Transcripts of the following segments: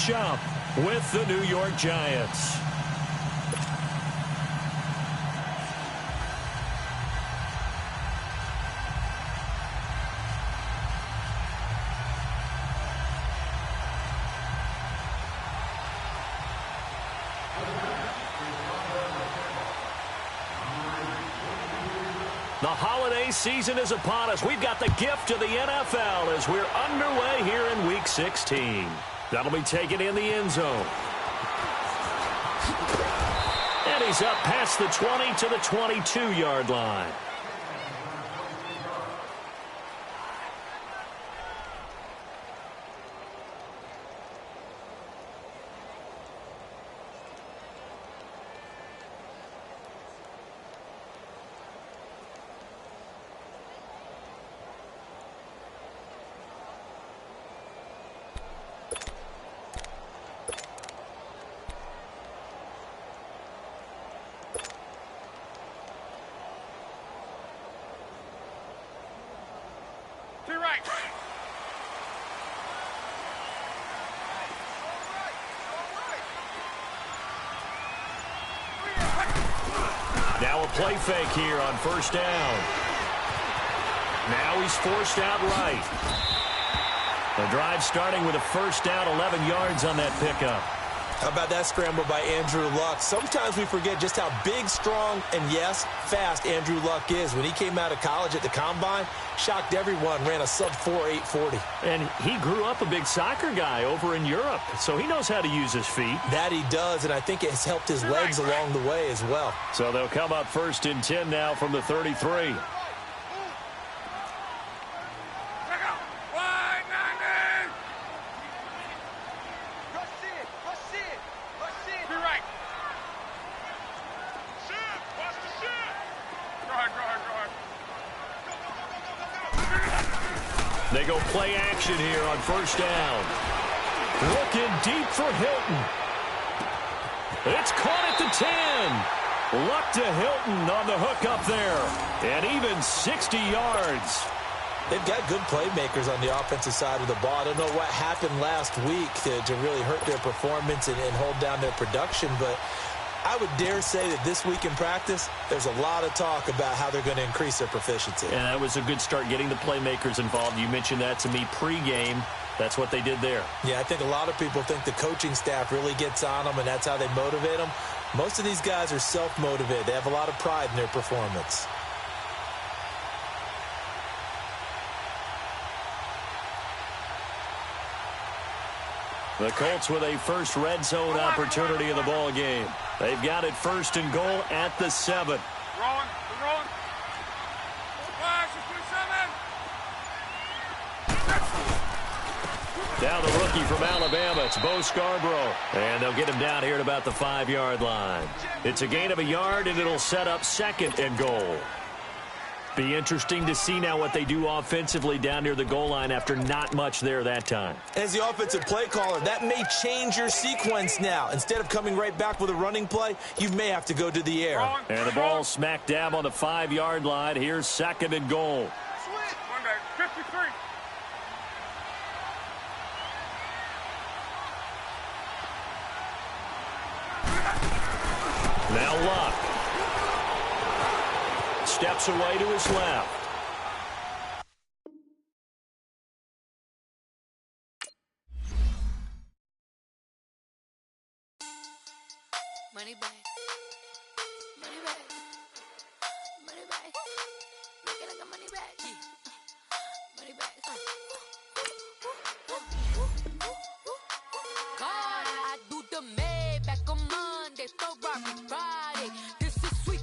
matchup with the New York Giants. The holiday season is upon us. We've got the gift of the NFL as we're underway here in Week 16. That'll be taken in the end zone. And he's up past the 20 to the 22-yard line. Now a play fake here on first down. Now he's forced out right. The drive starting with a first down, 11 yards on that pickup. How about that scramble by Andrew Luck? Sometimes we forget just how big, strong, and yes, fast Andrew Luck is. When he came out of college at the Combine, shocked everyone, ran a sub-4 840. And he grew up a big soccer guy over in Europe, so he knows how to use his feet. That he does, and I think it has helped his legs along the way as well. So they'll come up first and 10 now from the 33. They go play action here on first down. Looking deep for Hilton. It's caught at the 10. Luck to Hilton on the hook up there. And even 60 yards. They've got good playmakers on the offensive side of the ball. I don't know what happened last week to really hurt their performance and hold down their production, but I would dare say that this week in practice, there's a lot of talk about how they're going to increase their proficiency. And that was a good start, getting the playmakers involved. You mentioned that to me pregame. That's what they did there. Yeah, I think a lot of people think the coaching staff really gets on them, and that's how they motivate them. Most of these guys are self-motivated. They have a lot of pride in their performance. The Colts with a first red zone opportunity in the ball game. They've got it first and goal at the 7. Rolling. Down the rookie from Alabama, it's Bo Scarborough. And they'll get him down here at about the 5-yard line. It's a gain of a yard, and it'll set up second and goal. Be interesting to see now what they do offensively down near the goal line after not much there that time. As the offensive play caller, that may change your sequence now. Instead of coming right back with a running play, you may have to go to the air. And the ball smack dab on the 5-yard line. Here's second and goal. 53. Now Luck. Steps away to his left. Money back. Money back. Money back. Make it like a money back. Yeah. Money back. God, I do the Maybach on Monday, Ferrari Friday. This is sweet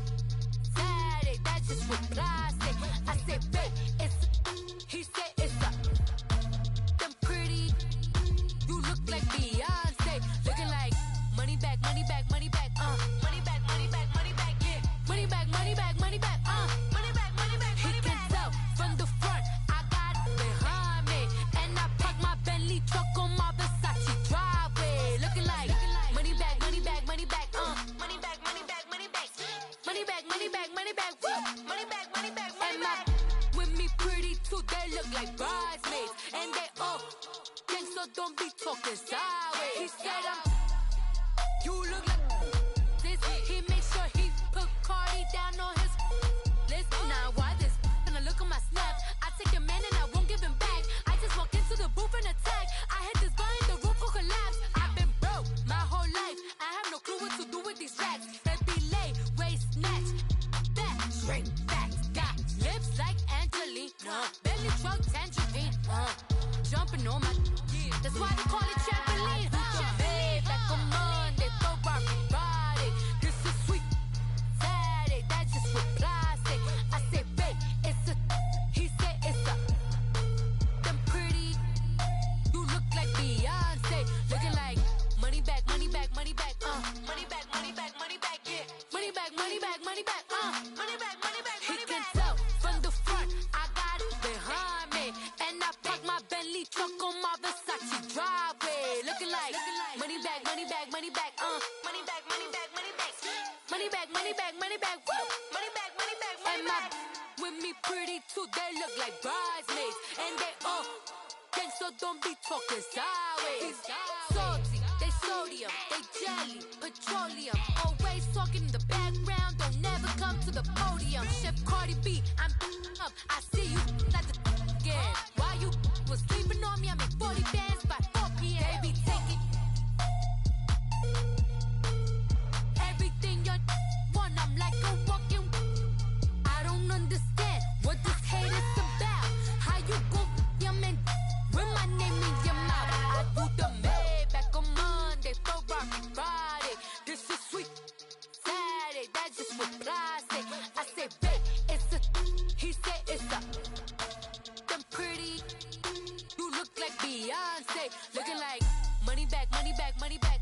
Saturday. That's just what I say. I say, babe, it's. He said it's a. Them pretty. You look like Beyonce. Looking like money back, money back, money back. Money back, money back, money back. Yeah. Money back, money back, money back. Money back, money back, money back. He can tell from the front. I got it behind me, and I park my Bentley truck on my Versace driveway. Looking like money back, money back, money back. Money back, money back, money back. Money back, money back, money back. Money back, money back, money back. With me pretty too, they look like bridesmaids, and they all gang so so don't be talking sideways. He said you look like this. He made sure he put Cardi down on his list. Now why this? Gonna look at my snap. I take your man and I won't give him back. I just walk into the booth and attack. I hit this button, the roof will collapse. I've been broke my whole life. I have no clue what to do with these racks. That be lay, waist snatch, back, straight back. Got lips like Angelina, belly truck tangerine. Jumping on my, that's why they call it trampoline. Trampoline, like a Monday, throw body. This is sweet Saturday, that's just what plastic. I say, babe, it's a, he said it's a, them pretty, you look like Beyonce, looking like money back, money back, money back, money back, money back, money back, yeah, money back, money back, money back, money back, money back, money back. He can tell from the front, I got it behind me, and I park my Bentley truck on my Versace driveway, looking like money back, money back, money back, money back, money back, money back, money back, money back, money back, woo, money back, money back, money back. With me pretty too, they look like bridesmaids, and they all gang, so don't be talking sideways. Salty, they sodium, they jelly, petroleum, always talking in the background, don't never come to the podium. Chef Cardi B, I'm up, I see you at the again. While you was sleeping on me, I make 40 bands by 4 p.m. They be taking everything you want, I'm like a walking. I don't understand what this hate is about. How you go your man with my name in your mouth? I do the Maybach on Monday, Ferrari Friday. This is sweet Saturday, that's just what plastic. I say, babe, it's a, he said it's a, them pretty, you look like Beyonce, looking like money back, money back, money back,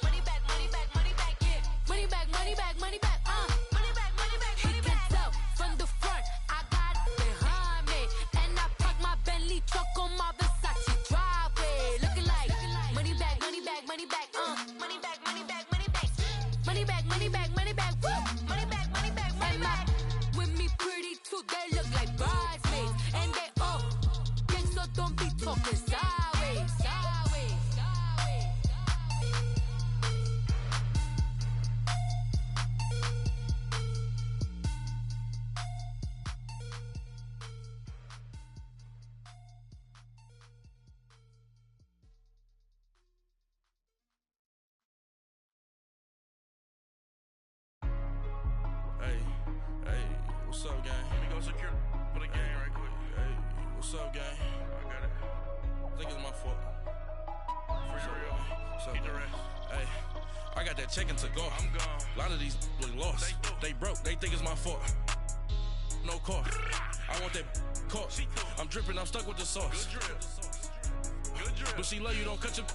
money back, money back, money back, yeah, money back, money back, money back, money back, money back, money back. He can tell from the front, I got it behind me, and I park my Bentley truck on my Versace driveway, looking like money back, money back, money back, money back, money back, money back, money back, money back, money back, woo, money back, money back, money back. With me pretty too, they look like bridesmaids, and they all gang, so don't be talking sideways, sideways, sideways. Hey, what's up, gang? Let me go secure for the game right quick. Hey, what's up, gang? I got it. I think it's my fault. For real. What's up, Get the gang? rest. Hey, I got that check-in to go. I'm gone. A lot of these look lost. They broke. They think it's my fault. No car. I want that caught. I'm dripping. I'm stuck with the sauce. Good drip. Good drip. But she love you. Don't cut your.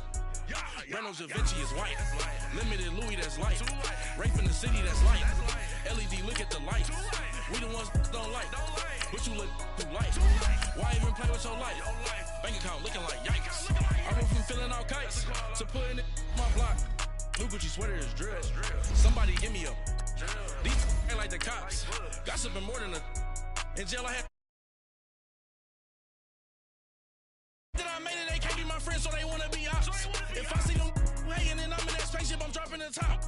Yeah, Reynolds Da Vinci is white. That's light. Limited Louis, that's light. Too light. Rape in the city, that's light. That's light. LED, look at the light. Too light. We the ones don't like. Don't like. But you look too light. Too light. Why even play with your life? Your life. Bank account looking like yikes. Looking like I went from filling out kites That's a call. to putting it in my block. New Gucci sweater is drill. Drill. Somebody give me a. Drill. These ain't like the cops. Like bugs. Gossiping more than a. In jail I had. That I made it, they can't be my friends, so they wanna be ops. If I see them hating and I'm in that spaceship, I'm dropping the top.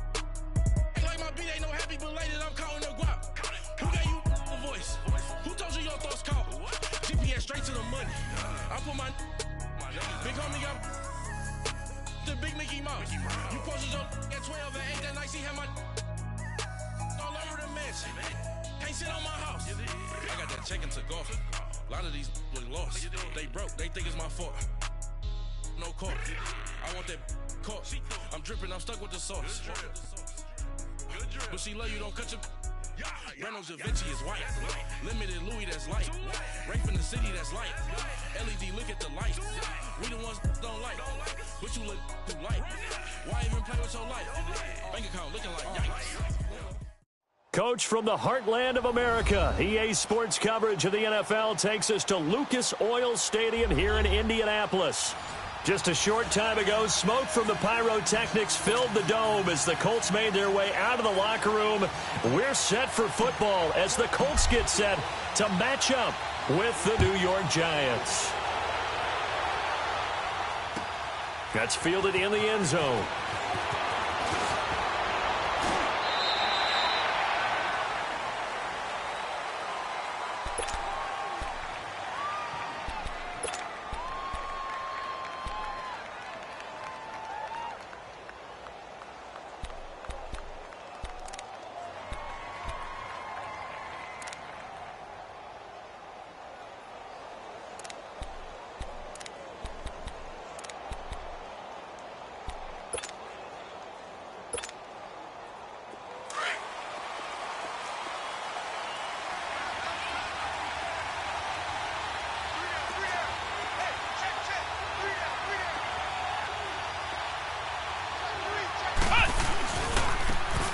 Ain't like my beat ain't no happy belated, I'm counting the guap. Who gave you a voice? Who told you your thoughts count? GPS straight to the money. I put my big homie got the big Mickey Mouse. You posted your at 12 and 8 that night, she had my all over the mansion. Can't sit on my house. I got that check-in to go. A lot of these look lost. They broke. They think it's my fault. No car. I want that caught. I'm dripping. I'm stuck with the sauce. Good drip. But she love you. Don't cut your. Yeah, Reynolds Da Vinci is white. That's light. Limited Louis, that's light. Too light. Rape in the city, that's light. LED, look at the light. We the ones don't like. But you look too light. Why even play with your life? Bank account looking like yikes. Coach from the heartland of America. EA Sports coverage of the NFL takes us to Lucas Oil Stadium here in Indianapolis. Just a short time ago, smoke from the pyrotechnics filled the dome as the Colts made their way out of the locker room. We're set for football as the Colts get set to match up with the New York Giants. That's fielded in the end zone.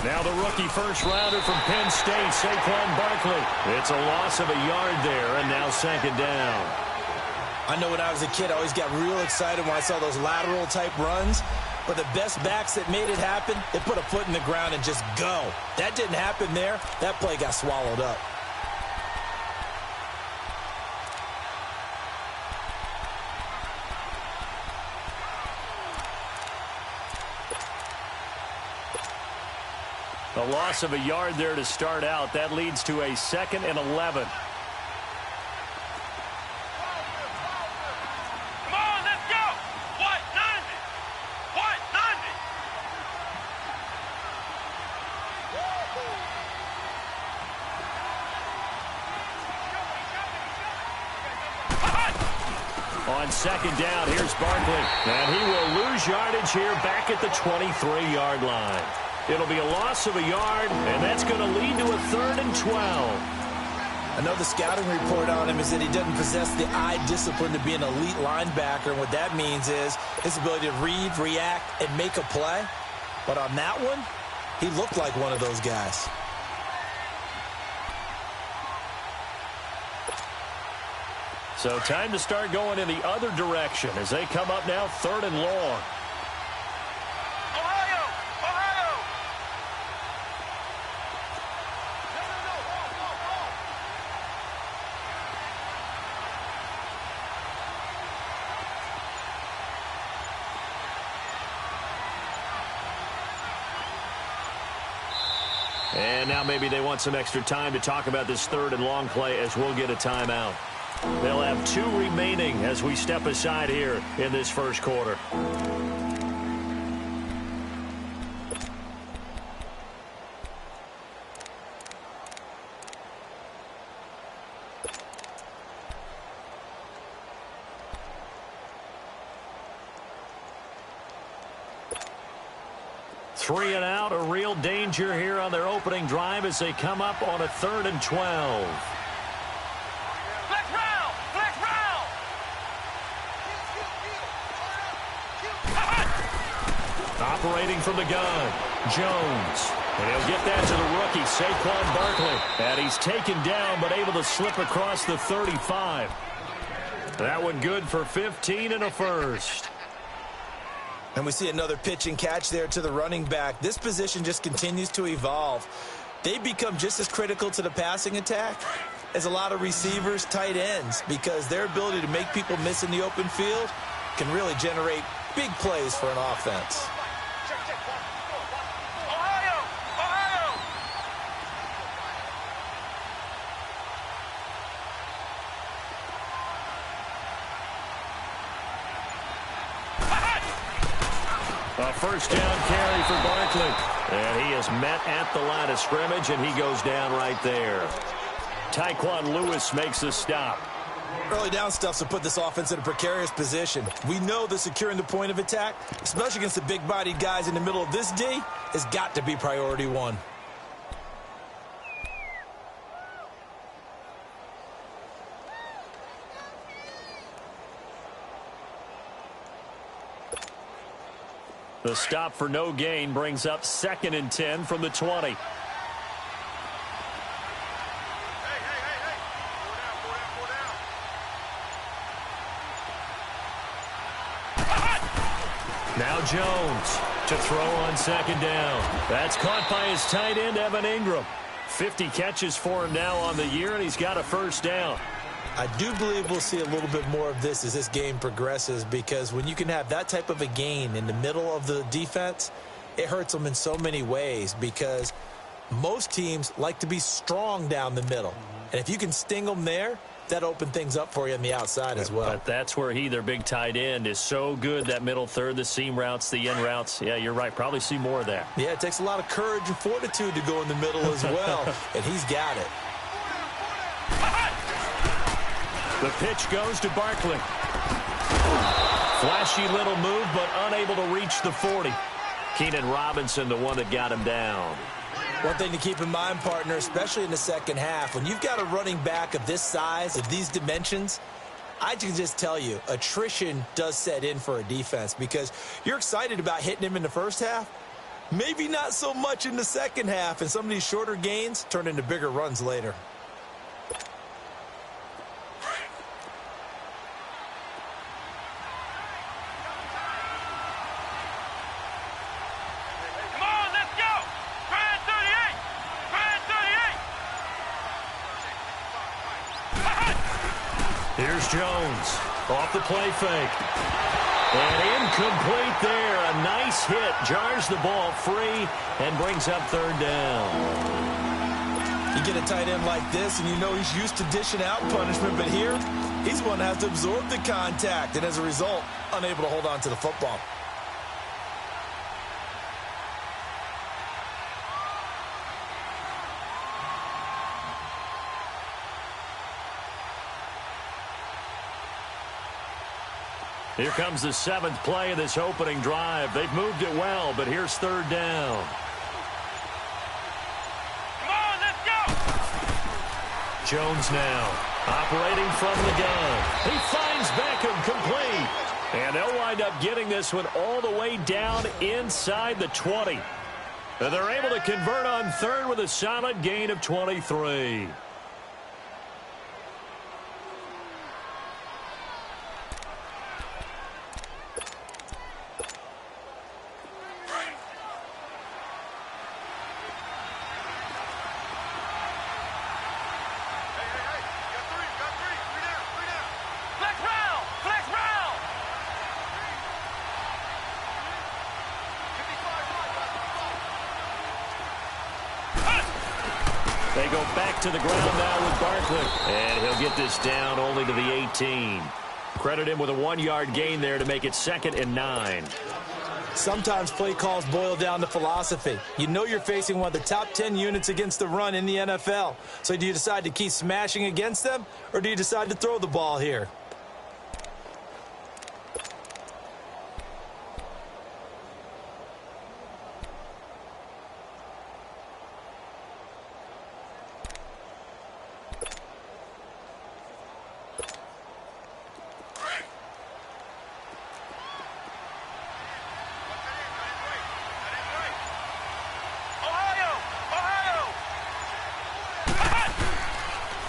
Now the rookie first-rounder from Penn State, Saquon Barkley. It's a loss of a yard there, and now second down. I know when I was a kid, I always got real excited when I saw those lateral-type runs. But the best backs that made it happen, they put a foot in the ground and just go. That didn't happen there. That play got swallowed up. A loss of a yard there to start out. That leads to a 2nd and 11. Come on, let's go. What? 90. What? 90. On second down, here's Barkley. And he will lose yardage here back at the 23-yard line. It'll be a loss of a yard, and that's going to lead to a 3rd and 12. I know the scouting report on him is that he doesn't possess the eye discipline to be an elite linebacker, and what that means is his ability to read, react, and make a play. But on that one, he looked like one of those guys. So time to start going in the other direction as they come up now 3rd and long. And now maybe they want some extra time to talk about this 3rd and long play as we'll get a timeout. They'll have 2 remaining as we step aside here in this first quarter. Three and out, a real danger here on their opening drive as they come up on a 3rd and 12. Flex round! Flex round! Operating from the gun, Jones. And he'll get that to the rookie, Saquon Barkley. And he's taken down but able to slip across the 35. That one good for 15 and a first. And we see another pitch and catch there to the running back. This position just continues to evolve. They become just as critical to the passing attack as a lot of receivers, tight ends, because their ability to make people miss in the open field can really generate big plays for an offense. A first down carry for Barkley. And he is met at the line of scrimmage, and he goes down right there. Tyquan Lewis makes a stop. Early down stuff to put this offense in a precarious position. We know that securing the point of attack, especially against the big-bodied guys in the middle of this D, has got to be priority one. The stop for no gain brings up 2nd and 10 from the 20. Now Jones to throw on 2nd down. That's caught by his tight end, Evan Ingram. 50 catches for him now on the year, and he's got a first down. I do believe we'll see a little bit more of this as this game progresses, because when you can have that type of a gain in the middle of the defense, it hurts them in so many ways, because most teams like to be strong down the middle. And if you can sting them there, that open things up for you on the outside as well. But that's where their big tight end, is so good, that middle third, the seam routes, the in routes. Yeah, you're right. Probably see more of that. Yeah, it takes a lot of courage and fortitude to go in the middle as well, and he's got it. The pitch goes to Barkley. Flashy little move, but unable to reach the 40. Keenan Robinson, the one that got him down. One thing to keep in mind, partner, especially in the second half, when you've got a running back of this size, of these dimensions, I can just tell you, attrition does set in for a defense, because you're excited about hitting him in the first half, maybe not so much in the second half, and some of these shorter gains turn into bigger runs later. Here's Jones off the play fake. And incomplete there. A nice hit. Jars the ball free and brings up third down. You get a tight end like this, and you know he's used to dishing out punishment, but here, he's one that has to absorb the contact, and as a result, unable to hold on to the football. Here comes the 7th play of this opening drive. They've moved it well, but here's third down. Come on, let's go! Jones now operating from the gun. He finds Beckham complete. And they'll wind up getting this one all the way down inside the 20. And they're able to convert on third with a solid gain of 23. They go back to the ground now with Barkley. And he'll get this down only to the 18. Credit him with a 1-yard gain there to make it 2nd and 9. Sometimes play calls boil down to philosophy. You know you're facing one of the top 10 units against the run in the NFL. So do you decide to keep smashing against them, or do you decide to throw the ball here?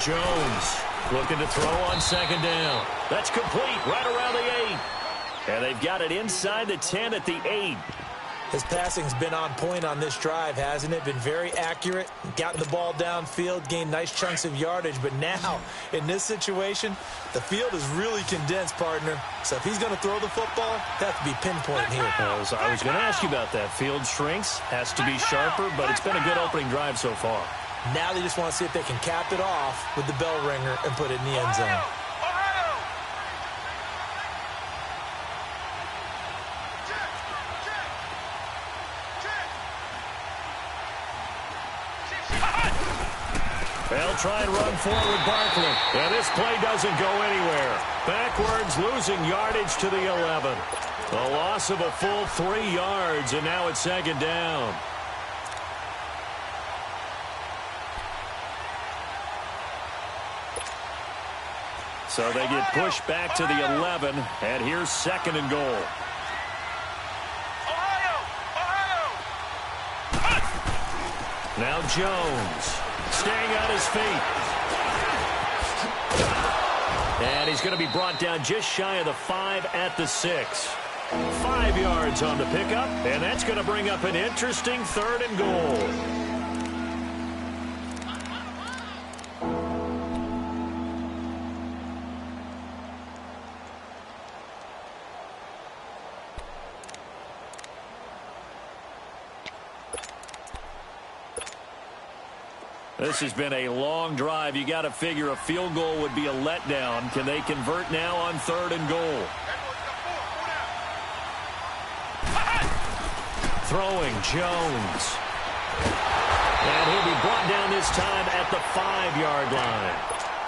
Jones looking to throw on 2nd down. That's complete right around the 8. And they've got it inside the 10 at the 8. His passing's been on point on this drive, hasn't it? Been very accurate, gotten the ball downfield, gained nice chunks of yardage. But now, in this situation, the field is really condensed, partner. So if he's going to throw the football, that has to be pinpoint here. I was going to ask you about that. Field shrinks, has to be sharper, but it's been a good opening drive so far. Now they just want to see if they can cap it off with the bell ringer and put it in the end zone. They'll try and run forward with Barkley. And this play doesn't go anywhere. Backwards, losing yardage to the 11. A loss of a full 3 yards, and now it's 2nd down. So they get pushed back to the 11, and here's 2nd and goal. Now Jones staying on his feet. And he's going to be brought down just shy of the 5 at the 6. 5 yards on the pickup, and that's going to bring up an interesting 3rd and goal. This has been a long drive. You got to figure a field goal would be a letdown. Can they convert now on 3rd and goal? Throwing Jones. And he'll be brought down this time at the 5-yard line.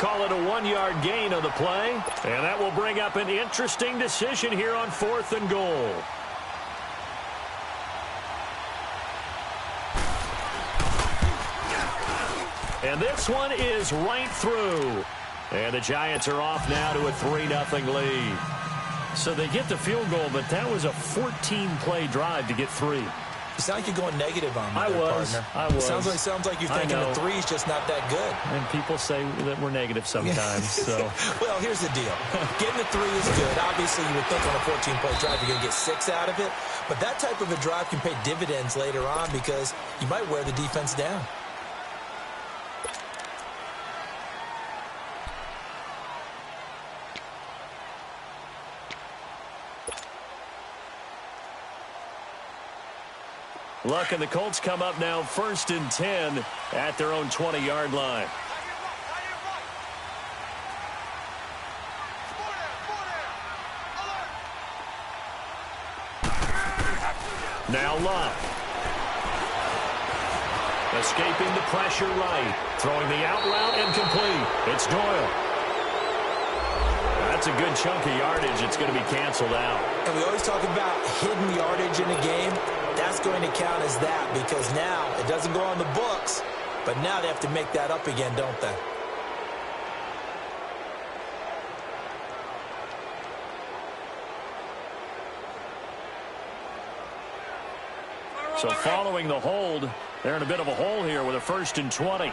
Call it a 1-yard gain on the play. And that will bring up an interesting decision here on 4th and goal. And this one is right through. And the Giants are off now to a 3-0 lead. So they get the field goal, but that was a 14-play drive to get 3. You sound like you're going negative on me, partner. I was. Sounds like you're thinking the 3's just not that good. And people say that we're negative sometimes. So, well, here's the deal. Getting a 3 is good. Obviously, you would think on a 14-play drive you're going to get 6 out of it. But that type of a drive can pay dividends later on because you might wear the defense down. Luck and the Colts come up now 1st and 10 at their own 20-yard line. Now Luck. Escaping the pressure right. Throwing the out route incomplete. It's Doyle. That's a good chunk of yardage. It's going to be canceled out. And we always talk about hidden yardage in a game. That's going to count as that because now it doesn't go on the books, but now they have to make that up again, don't they? So following the hold, they're in a bit of a hole here with a 1st and 20.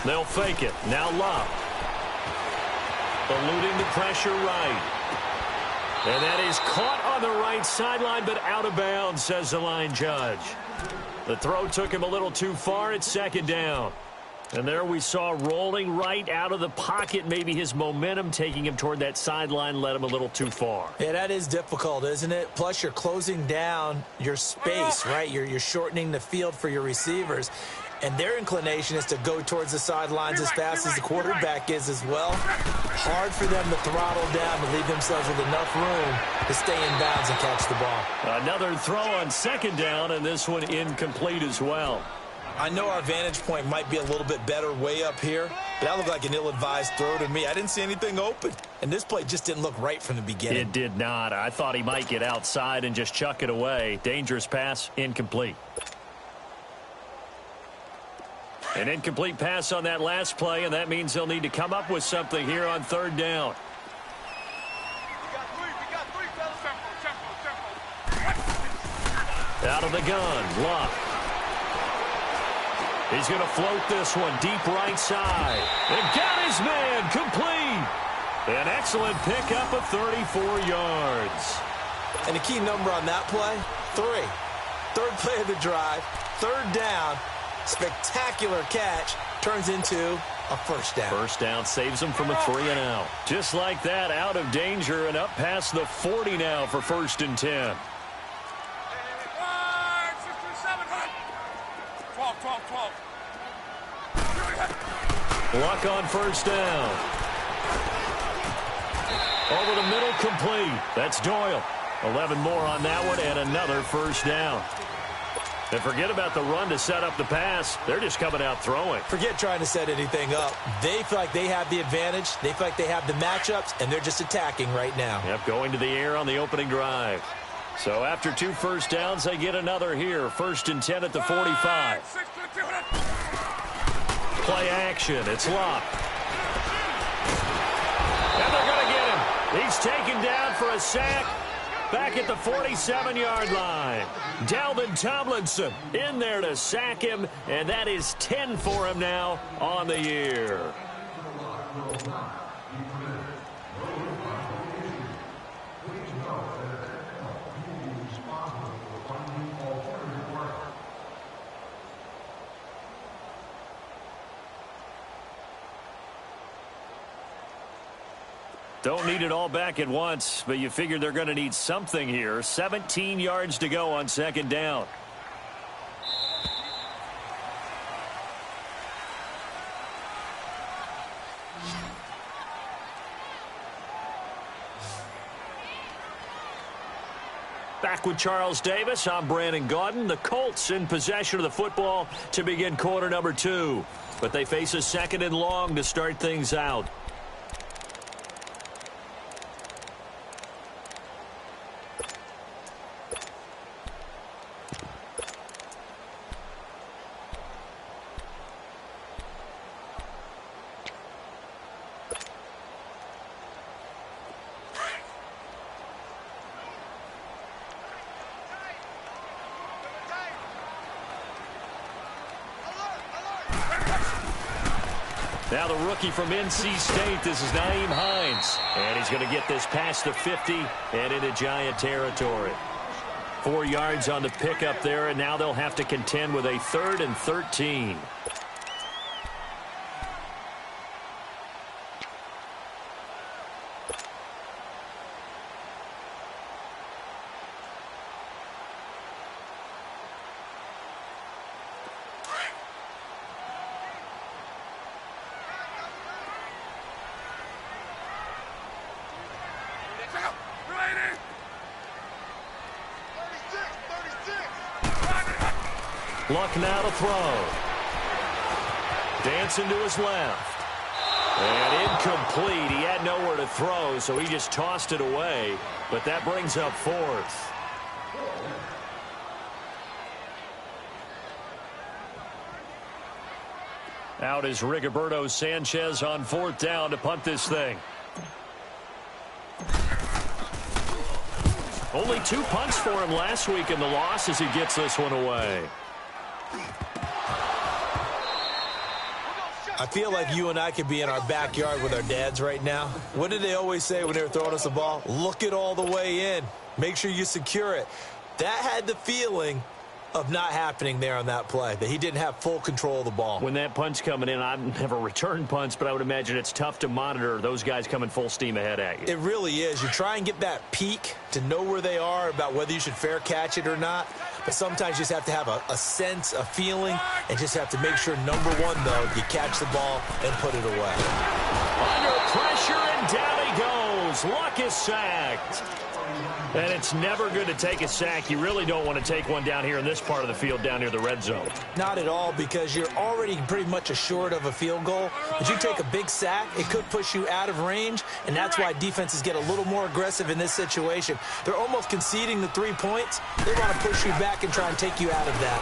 They'll fake it. Now Luck. Eluding the pressure right. And that is caught on the right sideline, but out of bounds, says the line judge. The throw took him a little too far. It's 2nd down. And there we saw rolling right out of the pocket. Maybe his momentum taking him toward that sideline led him a little too far. Yeah, that is difficult, isn't it? Plus, you're closing down your space, right? You're shortening the field for your receivers. And their inclination is to go towards the sidelines as fast as the quarterback is as well. Hard for them to throttle down and leave themselves with enough room to stay in bounds and catch the ball. Another throw on 2nd down, and this one incomplete as well. I know our vantage point might be a little bit better way up here, but that looked like an ill-advised throw to me. I didn't see anything open, and this play just didn't look right from the beginning. It did not. I thought he might get outside and just chuck it away. Dangerous pass, incomplete. An incomplete pass on that last play, and that means they'll need to come up with something here on 3rd down. Out of the gun, Luck. He's going to float this one deep right side. And got his man complete. An excellent pickup of 34 yards. And the key number on that play, 3. 3rd play of the drive, 3rd down. Spectacular catch turns into a 1st down. 1st down saves him from a 3-and-out. Just like that, out of danger and up past the 40 now for 1st and 10. 12. Luck on 1st down. Over the middle, complete. That's Doyle. 11 more on that one and another 1st down. And forget about the run to set up the pass. They're just coming out throwing. Forget trying to set anything up. They feel like they have the advantage. They feel like they have the matchups, and they're just attacking right now. Yep, going to the air on the opening drive. So after 2 1st downs, they get another here. 1st and 10 at the 45. Play action. It's Luck. And they're going to get him. He's taken down for a sack. Back at the 47-yard line. Dalvin Tomlinson in there to sack him, and that is 10 for him now on the year. Don't need it all back at once, but you figure they're going to need something here. 17 yards to go on second down. Back with Charles Davis, I'm Brandon Gaudin. The Colts in possession of the football to begin quarter number 2. But they face a second and long to start things out. Now the rookie from NC State, this is Nyheim Hines. And he's going to get this past the 50 and into Giant territory. 4 yards on the pickup there, and now they'll have to contend with a 3rd and 13. Luck now to throw. Dancing to his left. And incomplete. He had nowhere to throw, so he just tossed it away. But that brings up 4th. Out is Rigoberto Sanchez on 4th down to punt this thing. Only 2 punts for him last week in the loss as he gets this one away. I feel like you and I could be in our backyard with our dads right now. What did they always say when they were throwing us a ball? Look it all the way in. Make sure you secure it. That had the feeling of not happening there on that play, that he didn't have full control of the ball. When that punt's coming in, I've never returned punts, but I would imagine it's tough to monitor those guys coming full steam ahead at you. It really is. You try and get that peek to know where they are about whether you should fair catch it or not. But sometimes you just have to have a sense, a feeling, and just have to make sure, number one, though, you catch the ball and put it away. Under pressure, and down he goes. Luck is sacked. And it's never good to take a sack. You really don't want to take one down here in this part of the field, down near the red zone. Not at all, because you're already pretty much assured of a field goal. If you take a big sack, it could push you out of range, and that's why defenses get a little more aggressive in this situation. They're almost conceding the 3 points. They want to push you back and try and take you out of that.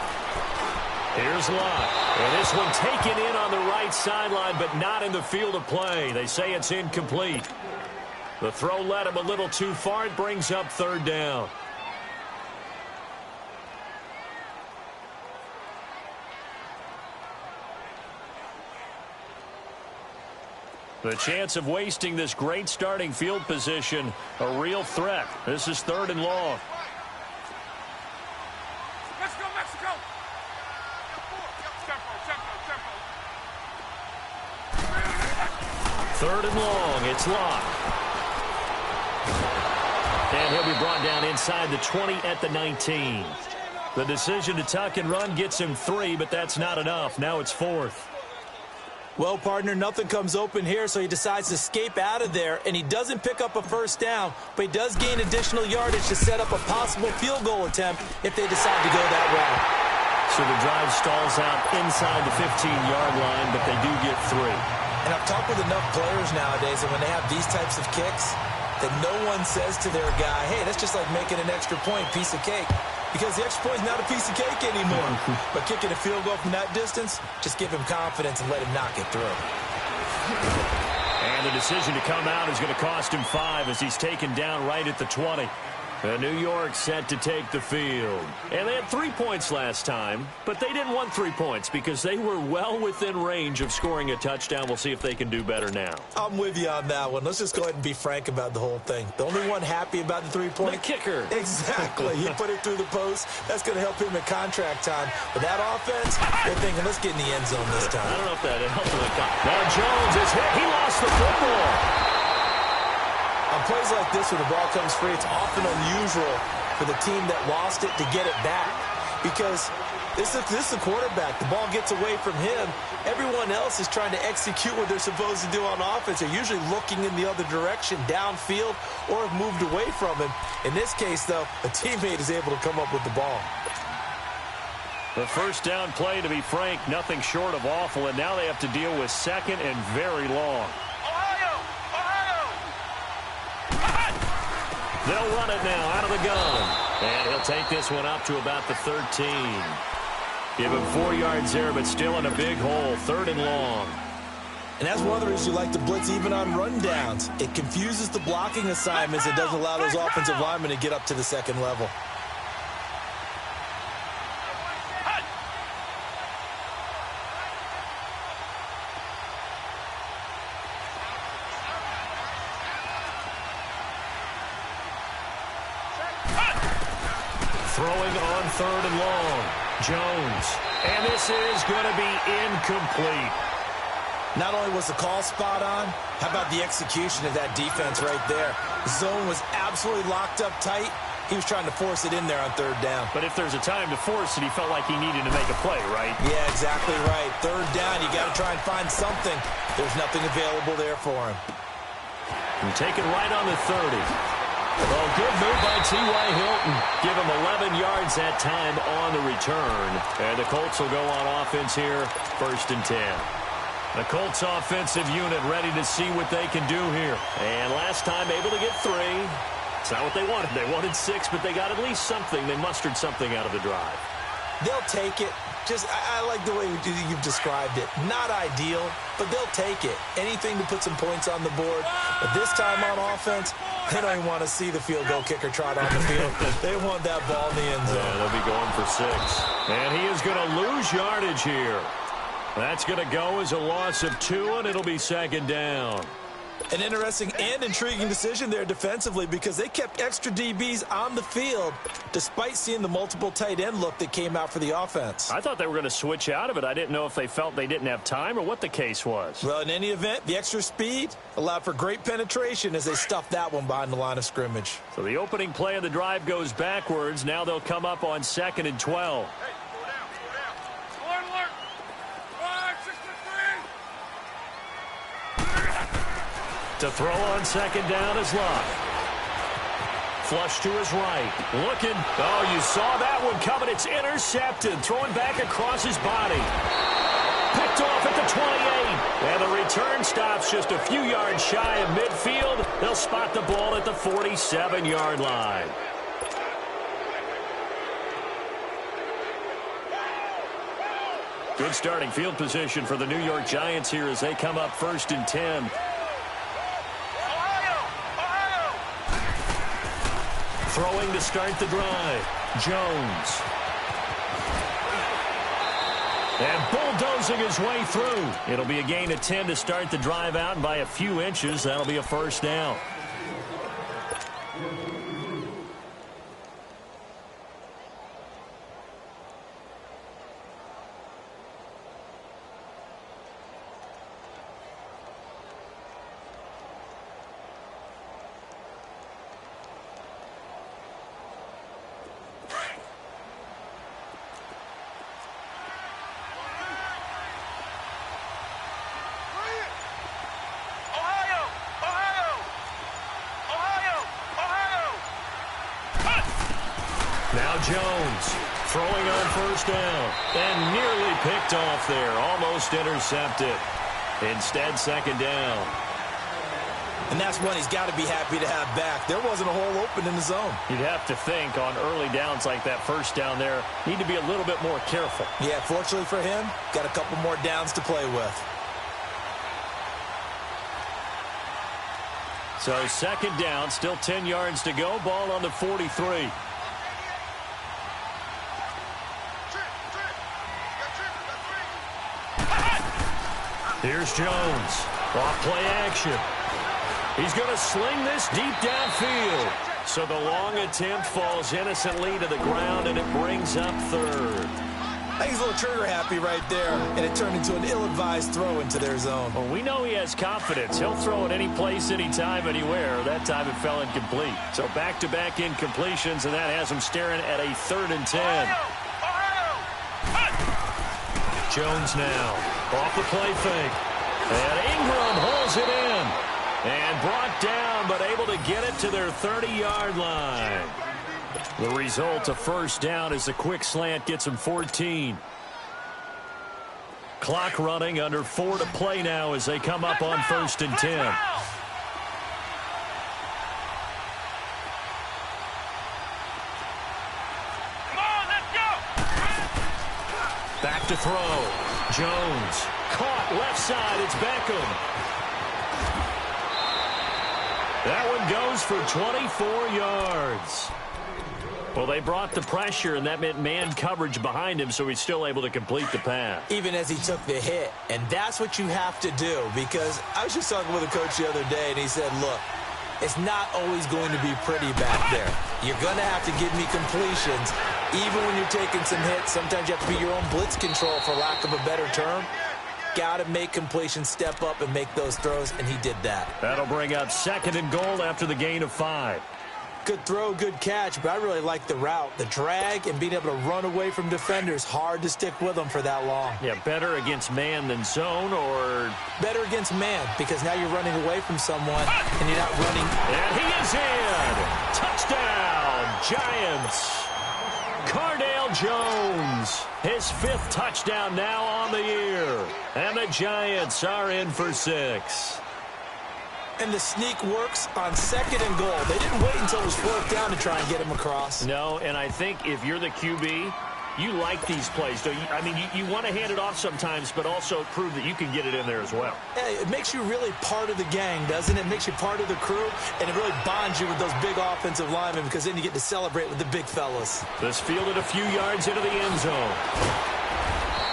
Here's Luck. And this one taken in on the right sideline, but not in the field of play. They say it's incomplete. The throw led him a little too far. It brings up 3rd down. The chance of wasting this great starting field position, a real threat. This is 3rd and long. Let's go, Mexico! Tempo. 3rd and long. It's Luck. And he'll be brought down inside the 20 at the 19. The decision to tuck and run gets him 3, but that's not enough. Now it's 4th. Well, partner, nothing comes open here, so he decides to escape out of there, and he doesn't pick up a 1st down, but he does gain additional yardage to set up a possible field goal attempt if they decide to go that route. So the drive stalls out inside the 15-yard line, but they do get 3. And I've talked with enough players nowadays, and when they have these types of kicks, that no one says to their guy, hey, that's just like making an extra point, piece of cake. Because the extra point is not a piece of cake anymore. But kicking a field goal from that distance, just give him confidence and let him knock it through. And the decision to come out is going to cost him 5 as he's taken down right at the 20. New York set to take the field. And they had 3 points last time, but they didn't want 3 points because they were well within range of scoring a touchdown. We'll see if they can do better now. I'm with you on that one. Let's just go ahead and be frank about the whole thing. The only one happy about the 3-point? The kicker. Exactly. He put it through the post. That's going to help him at contract time. But that offense, they're thinking, let's get in the end zone this time. I don't know if that helped him. Now Jones is hit. He lost the football. On plays like this where the ball comes free, it's often unusual for the team that lost it to get it back because this is the quarterback. The ball gets away from him. Everyone else is trying to execute what they're supposed to do on offense. They're usually looking in the other direction, downfield, or have moved away from him. In this case, though, a teammate is able to come up with the ball. The first down play, to be frank, nothing short of awful, and now they have to deal with second and very long. They'll run it now out of the gun. And he'll take this one up to about the 13. Give him 4 yards there, but still in a big hole. 3rd and long. And that's one of the reasons you like to blitz even on rundowns. It confuses the blocking assignments. It doesn't allow those offensive linemen to get up to the second level. Throwing on 3rd and long. Jones. And this is going to be incomplete. Not only was the call spot on, how about the execution of that defense right there? The zone was absolutely locked up tight. He was trying to force it in there on 3rd down. But if there's a time to force it, he felt like he needed to make a play, right? Yeah, exactly right. 3rd down, you got to try and find something. There's nothing available there for him. And taken right on the 30. Well, good move by T.Y. Hilton. Give him 11 yards that time on the return. And the Colts will go on offense here, 1st and 10. The Colts offensive unit ready to see what they can do here. And last time able to get 3. It's not what they wanted. They wanted 6, but they got at least something. They mustered something out of the drive. They'll take it. I like the way you've described it. Not ideal, but they'll take it. Anything to put some points on the board. But this time on offense, they don't even want to see the field goal kicker trot on the field. They want that ball in the end zone. Yeah, they'll be going for 6. And he is going to lose yardage here. That's going to go as a loss of 2, and it'll be 2nd down. An interesting and intriguing decision there defensively because they kept extra DBs on the field despite seeing the multiple tight end look that came out for the offense. I thought they were going to switch out of it. I didn't know if they felt they didn't have time or what the case was. Well, in any event, the extra speed allowed for great penetration as they stuffed that one behind the line of scrimmage. So the opening play of the drive goes backwards. Now they'll come up on 2nd and 12. To throw on 2nd down is Luck. Flush to his right. Looking. Oh, you saw that one coming. It's intercepted. Throwing back across his body. Picked off at the 28. And the return stops just a few yards shy of midfield. They'll spot the ball at the 47-yard line. Good starting field position for the New York Giants here as they come up 1st and 10. Throwing to start the drive. Jones. And bulldozing his way through. It'll be a gain of 10 to start the drive out, and by a few inches, that'll be a 1st down. Now Jones throwing on 1st down and nearly picked off there. Almost intercepted. Instead, 2nd down. And that's one he's got to be happy to have back. There wasn't a hole open in the zone. You'd have to think on early downs like that 1st down there, need to be a little bit more careful. Yeah, fortunately for him, got a couple more downs to play with. So 2nd down, still 10 yards to go. Ball on the 43. Here's Jones. Off play action. He's going to sling this deep downfield. So the long attempt falls innocently to the ground, and it brings up 3rd. I think he's a little trigger happy right there, and it turned into an ill-advised throw into their zone. Well, we know he has confidence. He'll throw it any place, anytime, anywhere. That time it fell incomplete. So back-to-back incompletions, and that has him staring at a 3rd and 10. Jones now off the play fake. And Ingram holds it in. And brought down, but able to get it to their 30-yard line. The result, a first down, as a quick slant gets him 14. Clock running, under 4 to play now as they come up on 1st and 10. Come on, let's go. Back to throw. Jones caught left side. It's Beckham. That one goes for 24 yards. Well, they brought the pressure, and that meant man coverage behind him, so he's still able to complete the pass. Even as he took the hit. And that's what you have to do, because I was just talking with a coach the other day, and he said, look, it's not always going to be pretty back there. You're going to have to give me completions. Even when you're taking some hits, sometimes you have to be your own blitz control, for lack of a better term. Got to make completions, step up, and make those throws, and he did that. That'll bring up 2nd and goal after the gain of 5. Good throw, good catch, but I really like the route. The drag and being able to run away from defenders, hard to stick with them for that long. Yeah, better against man than zone, or? Better against man, because now you're running away from someone, and you're not running. And he is in! Touchdown, Giants! Cardale Jones, his 5th touchdown now on the year. And the Giants are in for 6. And the sneak works on 2nd and goal. They didn't wait until it was 4th down to try and get him across. No, and I think if you're the QB, you like these plays. Don't you? I mean, you want to hand it off sometimes, but also prove that you can get it in there as well. Yeah, it makes you really part of the gang, doesn't it? It makes you part of the crew, and it really bonds you with those big offensive linemen, because then you get to celebrate with the big fellas. This fielded a few yards into the end zone.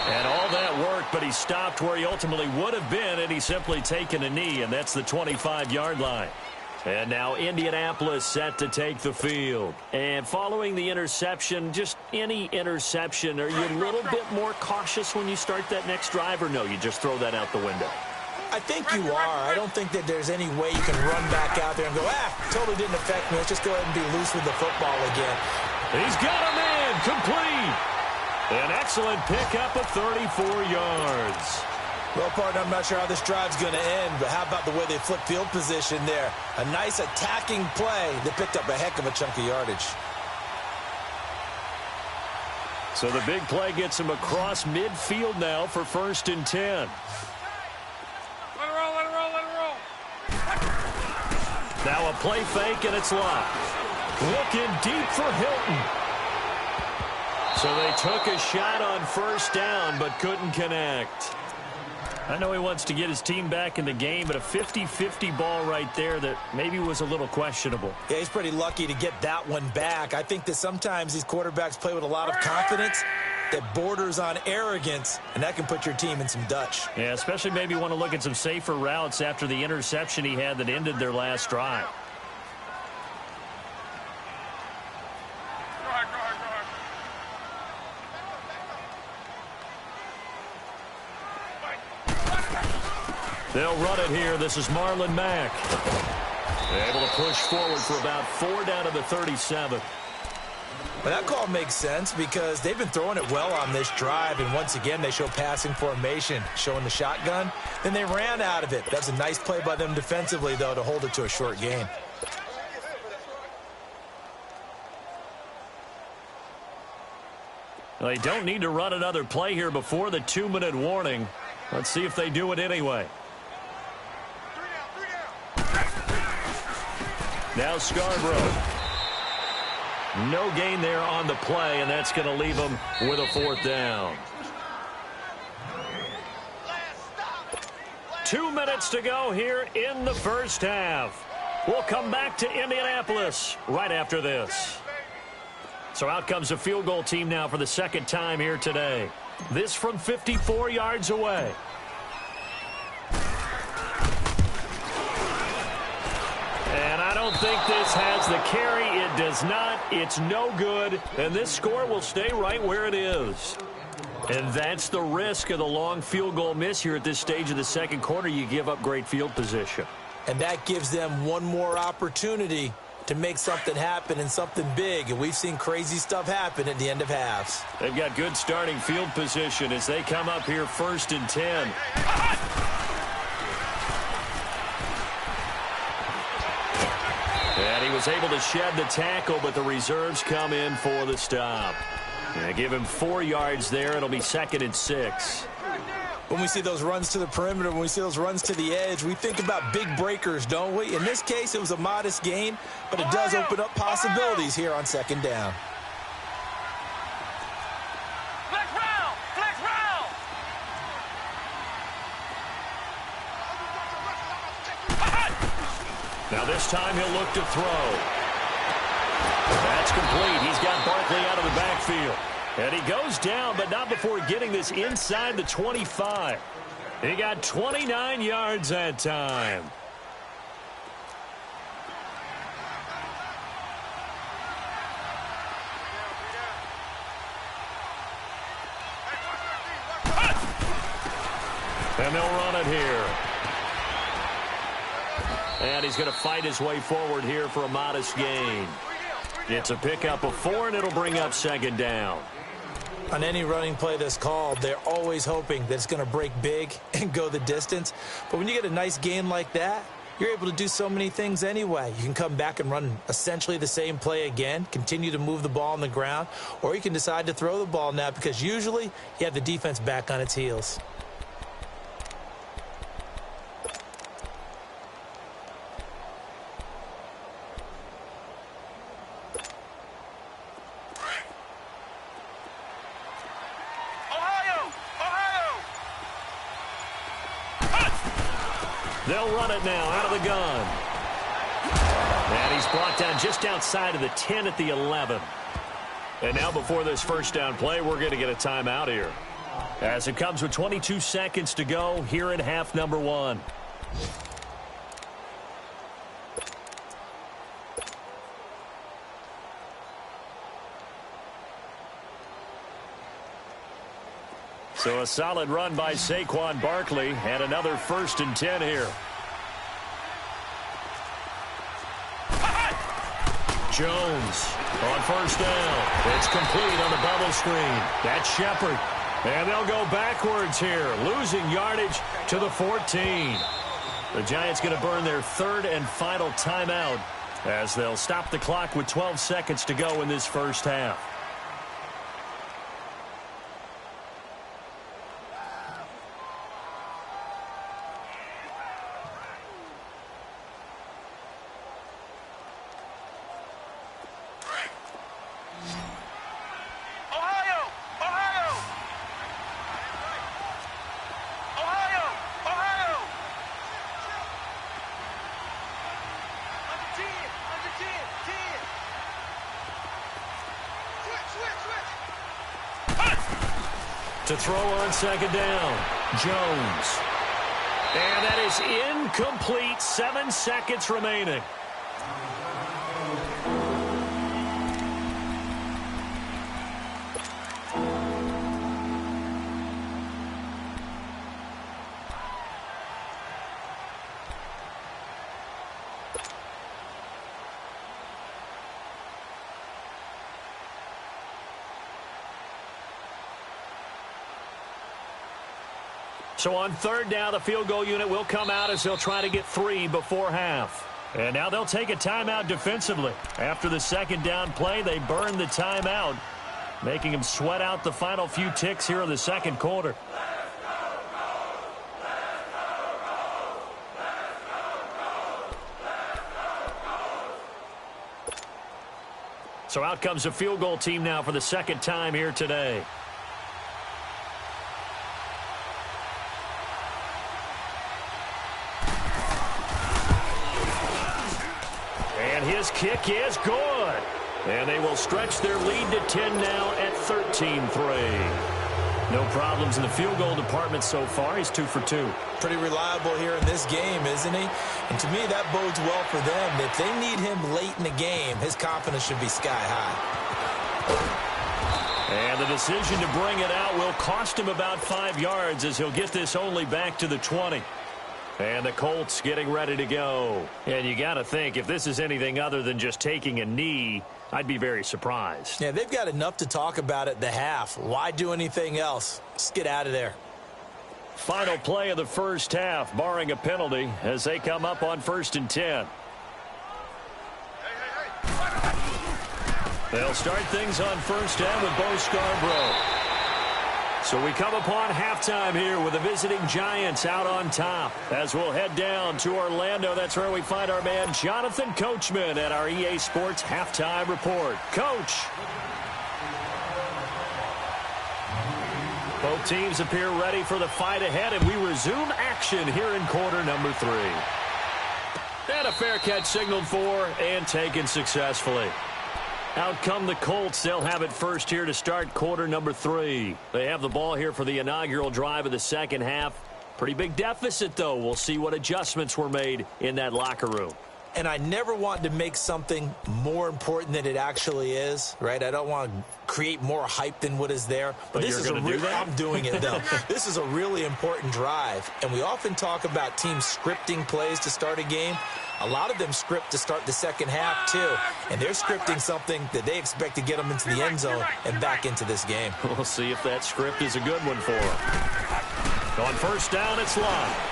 And all that work, but he stopped where he ultimately would have been, and he's simply taken a knee, and that's the 25-yard line. And now Indianapolis set to take the field. And following the interception, just any interception, are you a little bit more cautious when you start that next drive, or no, you just throw that out the window? I think you are. I don't think that there's any way you can run back out there and go, totally didn't affect me. Let's just go ahead and be loose with the football again. He's got a man, complete. An excellent pickup of 34 yards. Well, partner, I'm not sure how this drive's going to end, but how about the way they flip field position there? A nice attacking play that picked up a heck of a chunk of yardage. So the big play gets him across midfield now for 1st and 10. Let it roll, let it roll, let it roll. Now a play fake, and it's locked. Looking deep for Hilton. So they took a shot on 1st down, but couldn't connect. I know he wants to get his team back in the game, but a 50-50 ball right there that maybe was a little questionable. Yeah, he's pretty lucky to get that one back. I think that sometimes these quarterbacks play with a lot of confidence that borders on arrogance, and that can put your team in some Dutch. Yeah, especially maybe want to look at some safer routes after the interception he had that ended their last drive. They'll run it here. This is Marlon Mack. Able to push forward for about 4 down to the 37. Well, that call makes sense because they've been throwing it well on this drive, and once again they show passing formation, showing the shotgun. Then they ran out of it. That's a nice play by them defensively, though, to hold it to a short gain. Well, they don't need to run another play here before the 2-minute warning. Let's see if they do it anyway. Now Scarborough. No gain there on the play, and that's going to leave them with a 4th down. 2 minutes to go here in the first half. We'll come back to Indianapolis right after this. So out comes a field goal team now for the 2nd time here today. This from 54 yards away. And I don't think this has the carry. It does not. It's no good. And this score will stay right where it is. And that's the risk of the long field goal miss here at this stage of the second quarter. You give up great field position. And that gives them one more opportunity to make something happen and something big. And we've seen crazy stuff happen at the end of halves. They've got good starting field position as they come up here 1st and 10. And he was able to shed the tackle, but the reserves come in for the stop. And give him 4 yards there. It'll be 2nd and 6. When we see those runs to the perimeter, when we see those runs to the edge, we think about big breakers, don't we? In this case, it was a modest gain, but it does open up possibilities here on 2nd down. Flex round! Flex round! Now this time he'll look to throw. That's complete. He's got Barkley out of the backfield. And he goes down, but not before getting this inside the 25. He got 29 yards that time. And they'll run it here. And he's going to fight his way forward here for a modest gain. It's a pickup of 4, and it'll bring up 2nd down. On any running play that's called, they're always hoping that it's going to break big and go the distance. But when you get a nice gain like that, you're able to do so many things anyway. You can come back and run essentially the same play again, continue to move the ball on the ground, or you can decide to throw the ball now because usually you have the defense back on its heels. They'll run it now out of the gun. And he's brought down just outside of the 10 at the 11. And now before this first down play, we're going to get a timeout here. As it comes with 22 seconds to go here in half number 1. So a solid run by Saquon Barkley and another 1st and 10 here. Jones on 1st down. It's complete on the bubble screen. That's Shepard. And they'll go backwards here, losing yardage to the 14. The Giants going to burn their 3rd and final timeout as they'll stop the clock with 12 seconds to go in this first half. To throw on 2nd down, Jones. And that is incomplete. 7 seconds remaining. So on 3rd down, the field goal unit will come out as they'll try to get 3 before half. And now they'll take a timeout defensively. After the 2nd down play, they burn the timeout, making them sweat out the final few ticks here in the 2nd quarter. So out comes the field goal team now for the 2nd time here today. His kick is good. And they will stretch their lead to 10 now at 13-3. No problems in the field goal department so far. He's 2 for 2. Pretty reliable here in this game, isn't he? And to me, that bodes well for them. If they need him late in the game, his confidence should be sky high. And the decision to bring it out will cost him about 5 yards as he'll get this only back to the 20. And the Colts getting ready to go. And you got to think, if this is anything other than just taking a knee, I'd be very surprised. Yeah, they've got enough to talk about at the half. Why do anything else? Just get out of there. Final play of the first half, barring a penalty, as they come up on 1st and 10. They'll start things on first down with Bo Scarborough. So we come upon halftime here with the visiting Giants out on top. As we'll head down to Orlando, that's where we find our man Jonathan Coachman at our EA Sports Halftime Report. Coach. Both teams appear ready for the fight ahead, and we resume action here in quarter number 3. And a fair catch signaled for and taken successfully. Out come the Colts. They'll have it first here to start quarter number 3. They have the ball here for the inaugural drive of the second half. Pretty big deficit, though. We'll see what adjustments were made in that locker room. And I never want to make something more important than it actually is, right? I don't want to create more hype than what is there. But this is I'm doing it, though. This is a really important drive. And we often talk about teams scripting plays to start a game. A lot of them script to start the second half, too. And they're scripting something that they expect to get them into the end zone and back into this game. We'll see if that script is a good one for them. On first down, it's Love.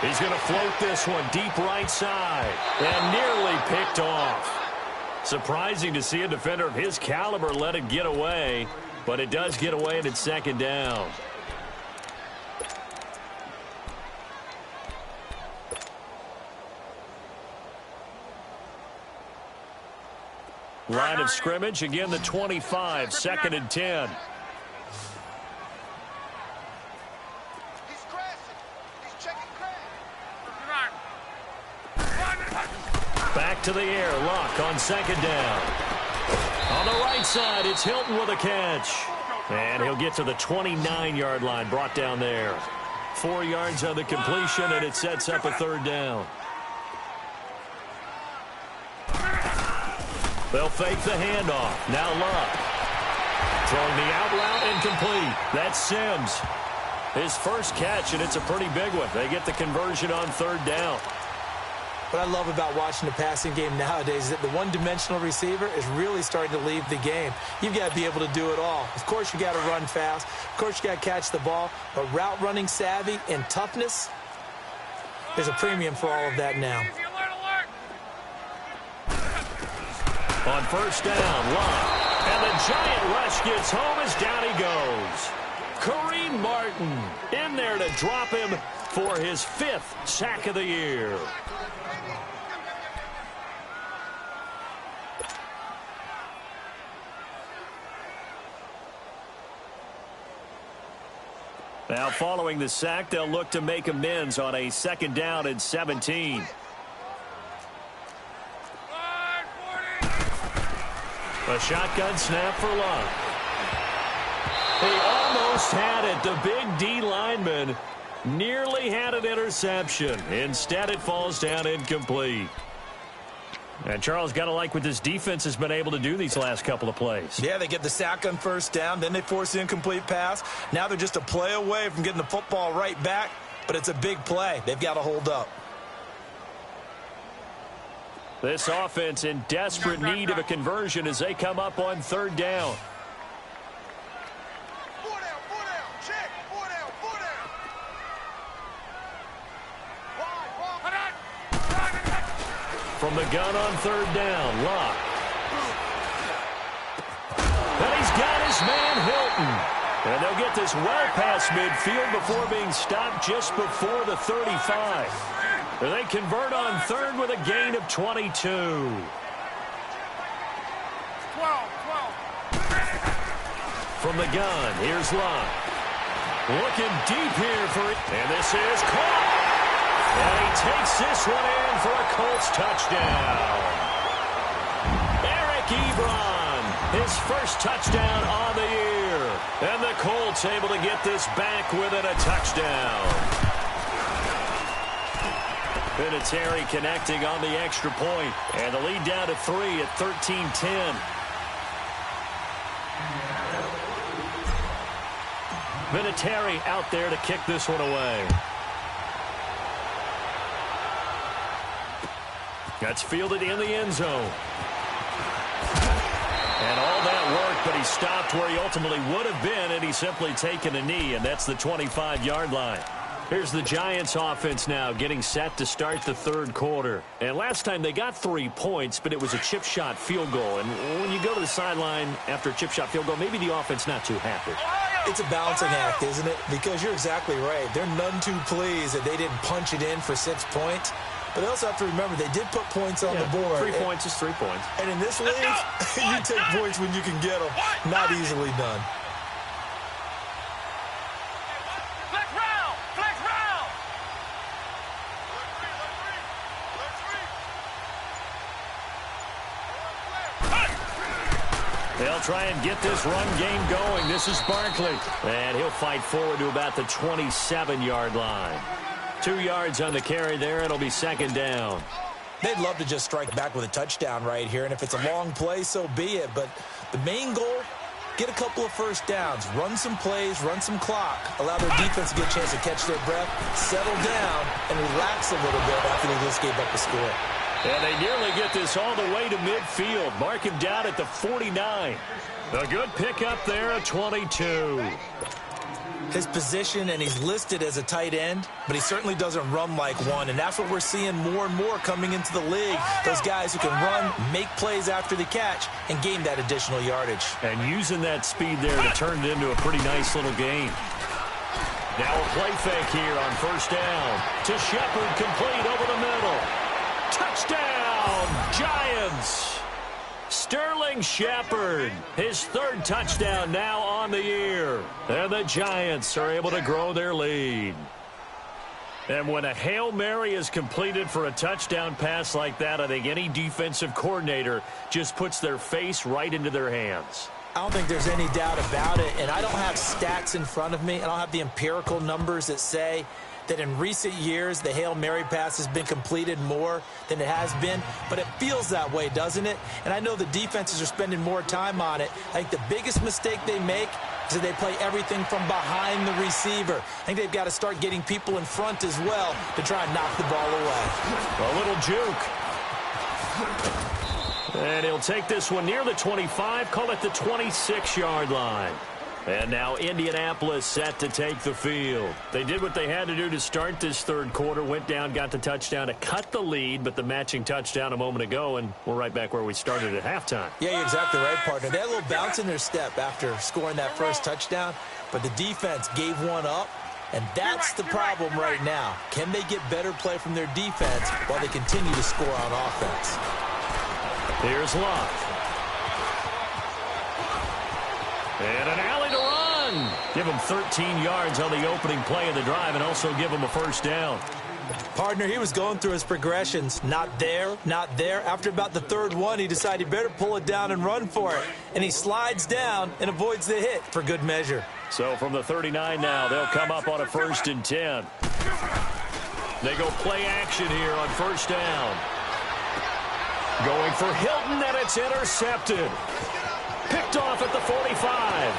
He's going to float this one deep right side and nearly picked off. Surprising to see a defender of his caliber let it get away, but it does get away and it's second down. Line of scrimmage, again the 25, 2nd and 10. Back to the air, Luck on second down. On the right side, it's Hilton with a catch. And he'll get to the 29-yard line, brought down there. 4 yards on the completion, and it sets up a third down. They'll fake the handoff. Now Luck. Throwing the out route incomplete. That's Sims. His first catch, and it's a pretty big one. They get the conversion on third down. What I love about watching the passing game nowadays is that the one-dimensional receiver is really starting to leave the game. You've got to be able to do it all. Of course, you got to run fast. Of course, you got to catch the ball. But route running savvy and toughness, there's a premium for all of that now. On first down, Luck. And the giant rush gets home as down he goes. Kareem Martin in there to drop him for his 5th sack of the year. Now following the sack, they'll look to make amends on a 2nd down and 17. A shotgun snap for Luck. He almost had it. The big D lineman nearly had an interception. Instead, it falls down incomplete. And Charles, got to like what this defense has been able to do these last couple of plays. Yeah, they get the sack on first down, then they force the incomplete pass. Now they're just a play away from getting the football right back, but it's a big play. They've got to hold up. This offense in desperate need of a conversion as they come up on third down. From the gun on third down, Luck. And he's got his man Hilton. And they'll get this well past midfield before being stopped just before the 35. And they convert on third with a gain of 22. 12. From the gun, here's Luck. Looking deep here for it. And this is caught. And he takes this one in for a Colts touchdown. Eric Ebron, his first touchdown on the year. And the Colts able to get this back within a touchdown. Vinatieri connecting on the extra point. And the lead down to 3 at 13-10. Vinatieri out there to kick this one away. That's fielded in the end zone. And all that work, but he stopped where he ultimately would have been, and he's simply taken a knee, and that's the 25-yard line. Here's the Giants offense now getting set to start the third quarter. And last time they got 3 points, but it was a chip shot field goal. And when you go to the sideline after a chip shot field goal, maybe the offense not too happy. It's a balancing act, isn't it? Because you're exactly right. They're none too pleased that they didn't punch it in for 6 points. But they also have to remember they did put points on the board. 3 points is 3 points. And in this league, you take points when you can get them. Not easily done. Flex round! Flex round! They'll try and get this run game going. This is Barkley. And he'll fight forward to about the 27-yard line. 2 yards on the carry there. It'll be second down. They'd love to just strike back with a touchdown right here. And if it's a long play, so be it. But the main goal, get a couple of first downs. Run some plays, run some clock. Allow their defense to get a chance to catch their breath, settle down, and relax a little bit after they just gave up the score. And they nearly get this all the way to midfield. Mark him down at the 49. A good pickup there at 22. His position, and he's listed as a tight end, but he certainly doesn't run like one, and that's what we're seeing more and more coming into the league. Those guys who can run, make plays after the catch, and gain that additional yardage. And using that speed there to turn it into a pretty nice little game. Now a play fake here on first down. To Shepard, complete over the middle. Touchdown, Giants! Sterling Shepard, his third touchdown now on the year. And the Giants are able to grow their lead. And when a Hail Mary is completed for a touchdown pass like that, I think any defensive coordinator just puts their face right into their hands. I don't think there's any doubt about it, and I don't have stats in front of me. I don't have the empirical numbers that say that in recent years the Hail Mary pass has been completed more than it has been, but it feels that way, doesn't it? And I know the defenses are spending more time on it. I think the biggest mistake they make is that they play everything from behind the receiver. I think they've got to start getting people in front as well to try and knock the ball away. A little juke. And he'll take this one near the 25, call it the 26-yard line. And now Indianapolis set to take the field. They did what they had to do to start this third quarter, went down, got the touchdown to cut the lead, but the matching touchdown a moment ago, and we're right back where we started at halftime. Yeah, you're exactly right, partner. They had a little bounce in their step after scoring that first touchdown, but the defense gave one up, and that's the problem right now. Can they get better play from their defense while they continue to score on offense? Here's Luck. And an alley to run. Give him 13 yards on the opening play of the drive and also give him a first down. Partner, he was going through his progressions. Not there, not there. After about the third one, he decided he better pull it down and run for it. And he slides down and avoids the hit for good measure. So from the 39 now, they'll come up on a 1st and 10. They go play action here on first down. Going for Hilton, and it's intercepted. Picked off at the 45.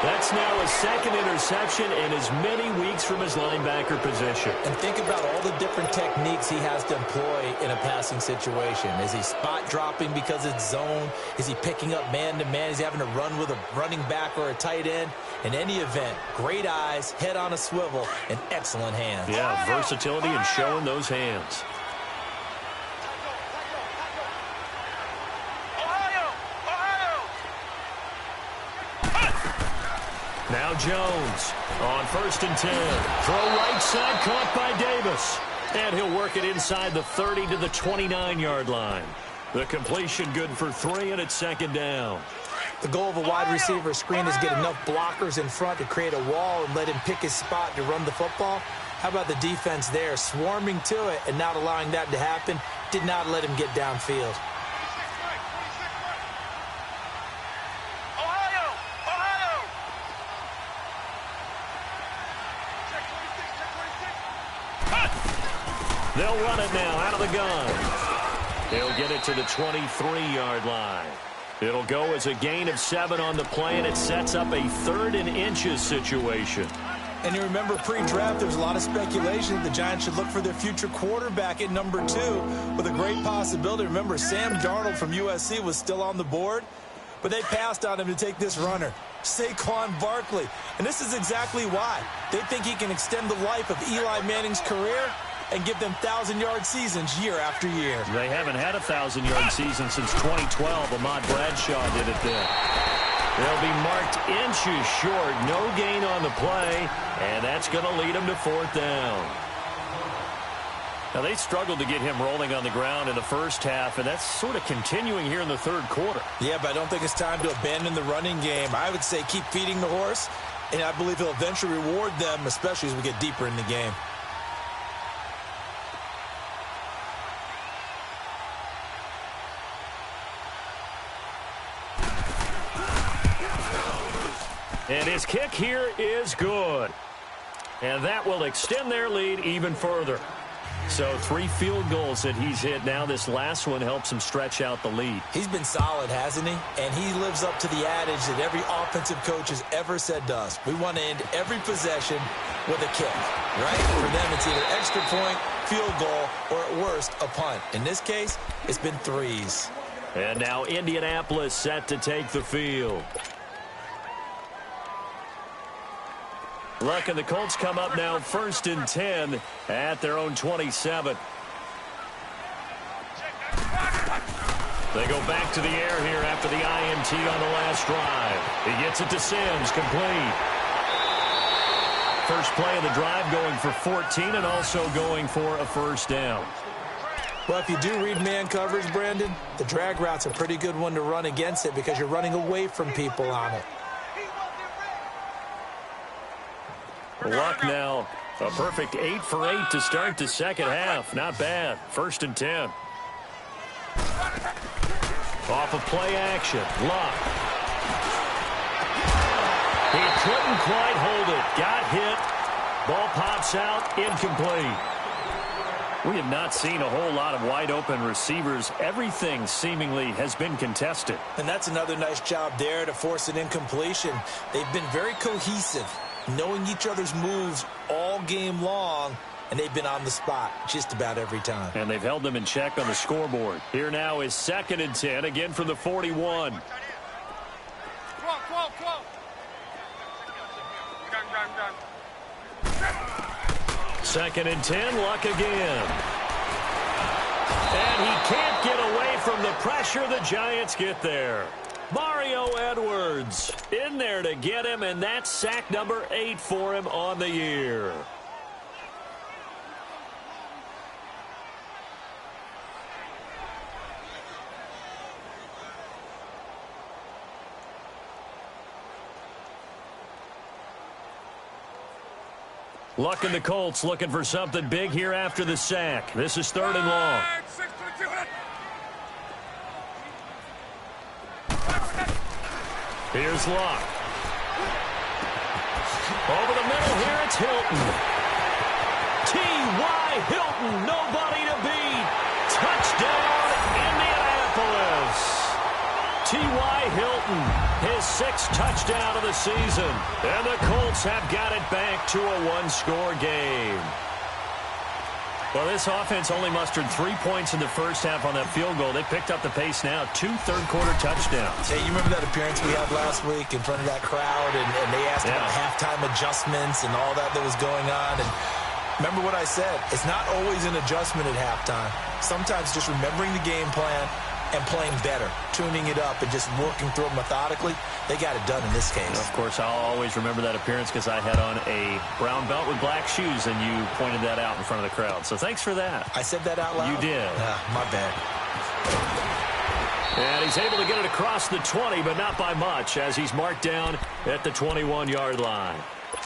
That's now his second interception in as many weeks from his linebacker position. And think about all the different techniques he has to employ in a passing situation. Is he spot dropping because it's zone? Is he picking up man-to-man? Is he having to run with a running back or a tight end? In any event, great eyes, head on a swivel, and excellent hands. Yeah, versatility and showing those hands. Now Jones on 1st and 10. Throw right side, caught by Davis. And he'll work it inside the 30 to the 29-yard line. The completion good for 3, and it's second down. The goal of a wide receiver screen is get enough blockers in front to create a wall and let him pick his spot to run the football. How about the defense there, swarming to it and not allowing that to happen? Did not let him get downfield. They'll run it now out of the gun. They'll get it to the 23-yard line. It'll go as a gain of 7 on the play, and it sets up a 3rd and inches situation. And you remember pre-draft, there's a lot of speculation that the Giants should look for their future quarterback at number 2 with a great possibility. Remember, Sam Darnold from USC was still on the board, but they passed on him to take this runner, Saquon Barkley. And this is exactly why. They think he can extend the life of Eli Manning's career and give them 1,000-yard seasons year after year. They haven't had a 1,000-yard season since 2012. Ahmad Bradshaw did it then. They'll be marked inches short. No gain on the play, and that's going to lead them to 4th down. Now, they struggled to get him rolling on the ground in the first half, and that's sort of continuing here in the 3rd quarter. Yeah, but I don't think it's time to abandon the running game. I would say keep feeding the horse, and I believe he'll eventually reward them, especially as we get deeper in the game. And his kick here is good. And that will extend their lead even further. So 3 field goals that he's hit now. This last one helps him stretch out the lead. He's been solid, hasn't he? And he lives up to the adage that every offensive coach has ever said to us. We want to end every possession with a kick, right? For them, it's either extra point, field goal, or at worst, a punt. In this case, it's been 3s. And now Indianapolis set to take the field. Look, and the Colts come up now 1st and 10 at their own 27. They go back to the air here after the INT on the last drive. He gets it to Sims, complete. First play of the drive going for 14 and also going for a 1st down. Well, if you do read man coverage, Brandon, the drag route's a pretty good one to run against it because you're running away from people on it. Luck now, a perfect 8 for 8 to start the second half. Not bad. 1st and 10. Off of play action. Luck. He couldn't quite hold it. Got hit. Ball pops out. Incomplete. We have not seen a whole lot of wide open receivers. Everything seemingly has been contested. And that's another nice job there to force an incompletion. They've been very cohesive, knowing each other's moves all game long, and they've been on the spot just about every time. And they've held them in check on the scoreboard. Here now is 2nd and 10, again from the 41. Come on. Gun. 2nd and 10, Luck again. And he can't get away from the pressure. The Giants get there. Mario Edwards in there to get him, and that's sack number 8 for him on the year. Luck and the Colts looking for something big here after the sack. This is 3rd and long. Here's Luck. Over the middle here, it's Hilton. T.Y. Hilton, nobody to beat. Touchdown, Indianapolis. T.Y. Hilton, his 6th touchdown of the season. And the Colts have got it back to a 1-score game. Well, this offense only mustered 3 points in the first half on that field goal. They picked up the pace now. 2 third-quarter touchdowns. Hey, you remember that appearance we had last week in front of that crowd, and they asked about halftime adjustments and all that was going on. And remember what I said. It's not always an adjustment at halftime. Sometimes just remembering the game plan and playing better, tuning it up and just working through it methodically. They got it done in this case. Of course, I'll always remember that appearance because I had on a brown belt with black shoes, and you pointed that out in front of the crowd. So thanks for that. I said that out loud? You did. My bad. And he's able to get it across the 20, but not by much, as he's marked down at the 21-yard line.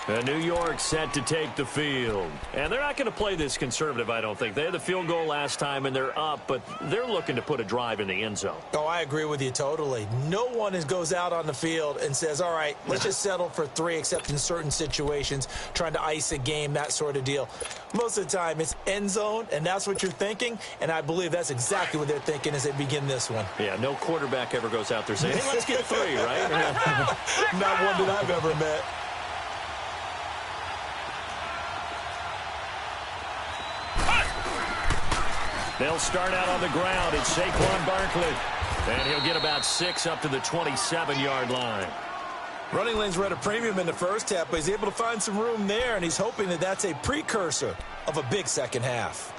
New York set to take the field. And they're not going to play this conservative, I don't think. They had the field goal last time, and they're up, but they're looking to put a drive in the end zone. Oh, I agree with you totally. No one goes out on the field and says, all right, let's just settle for 3, except in certain situations, trying to ice a game, that sort of deal. Most of the time, it's end zone, and that's what you're thinking, and I believe that's exactly what they're thinking as they begin this one. Yeah, no quarterback ever goes out there saying, hey, let's get 3, right? Not one that I've ever met. They'll start out on the ground. It's Saquon Barkley. And he'll get about 6 up to the 27-yard line. Running lanes were at a premium in the first half, but he's able to find some room there, and he's hoping that that's a precursor of a big second half.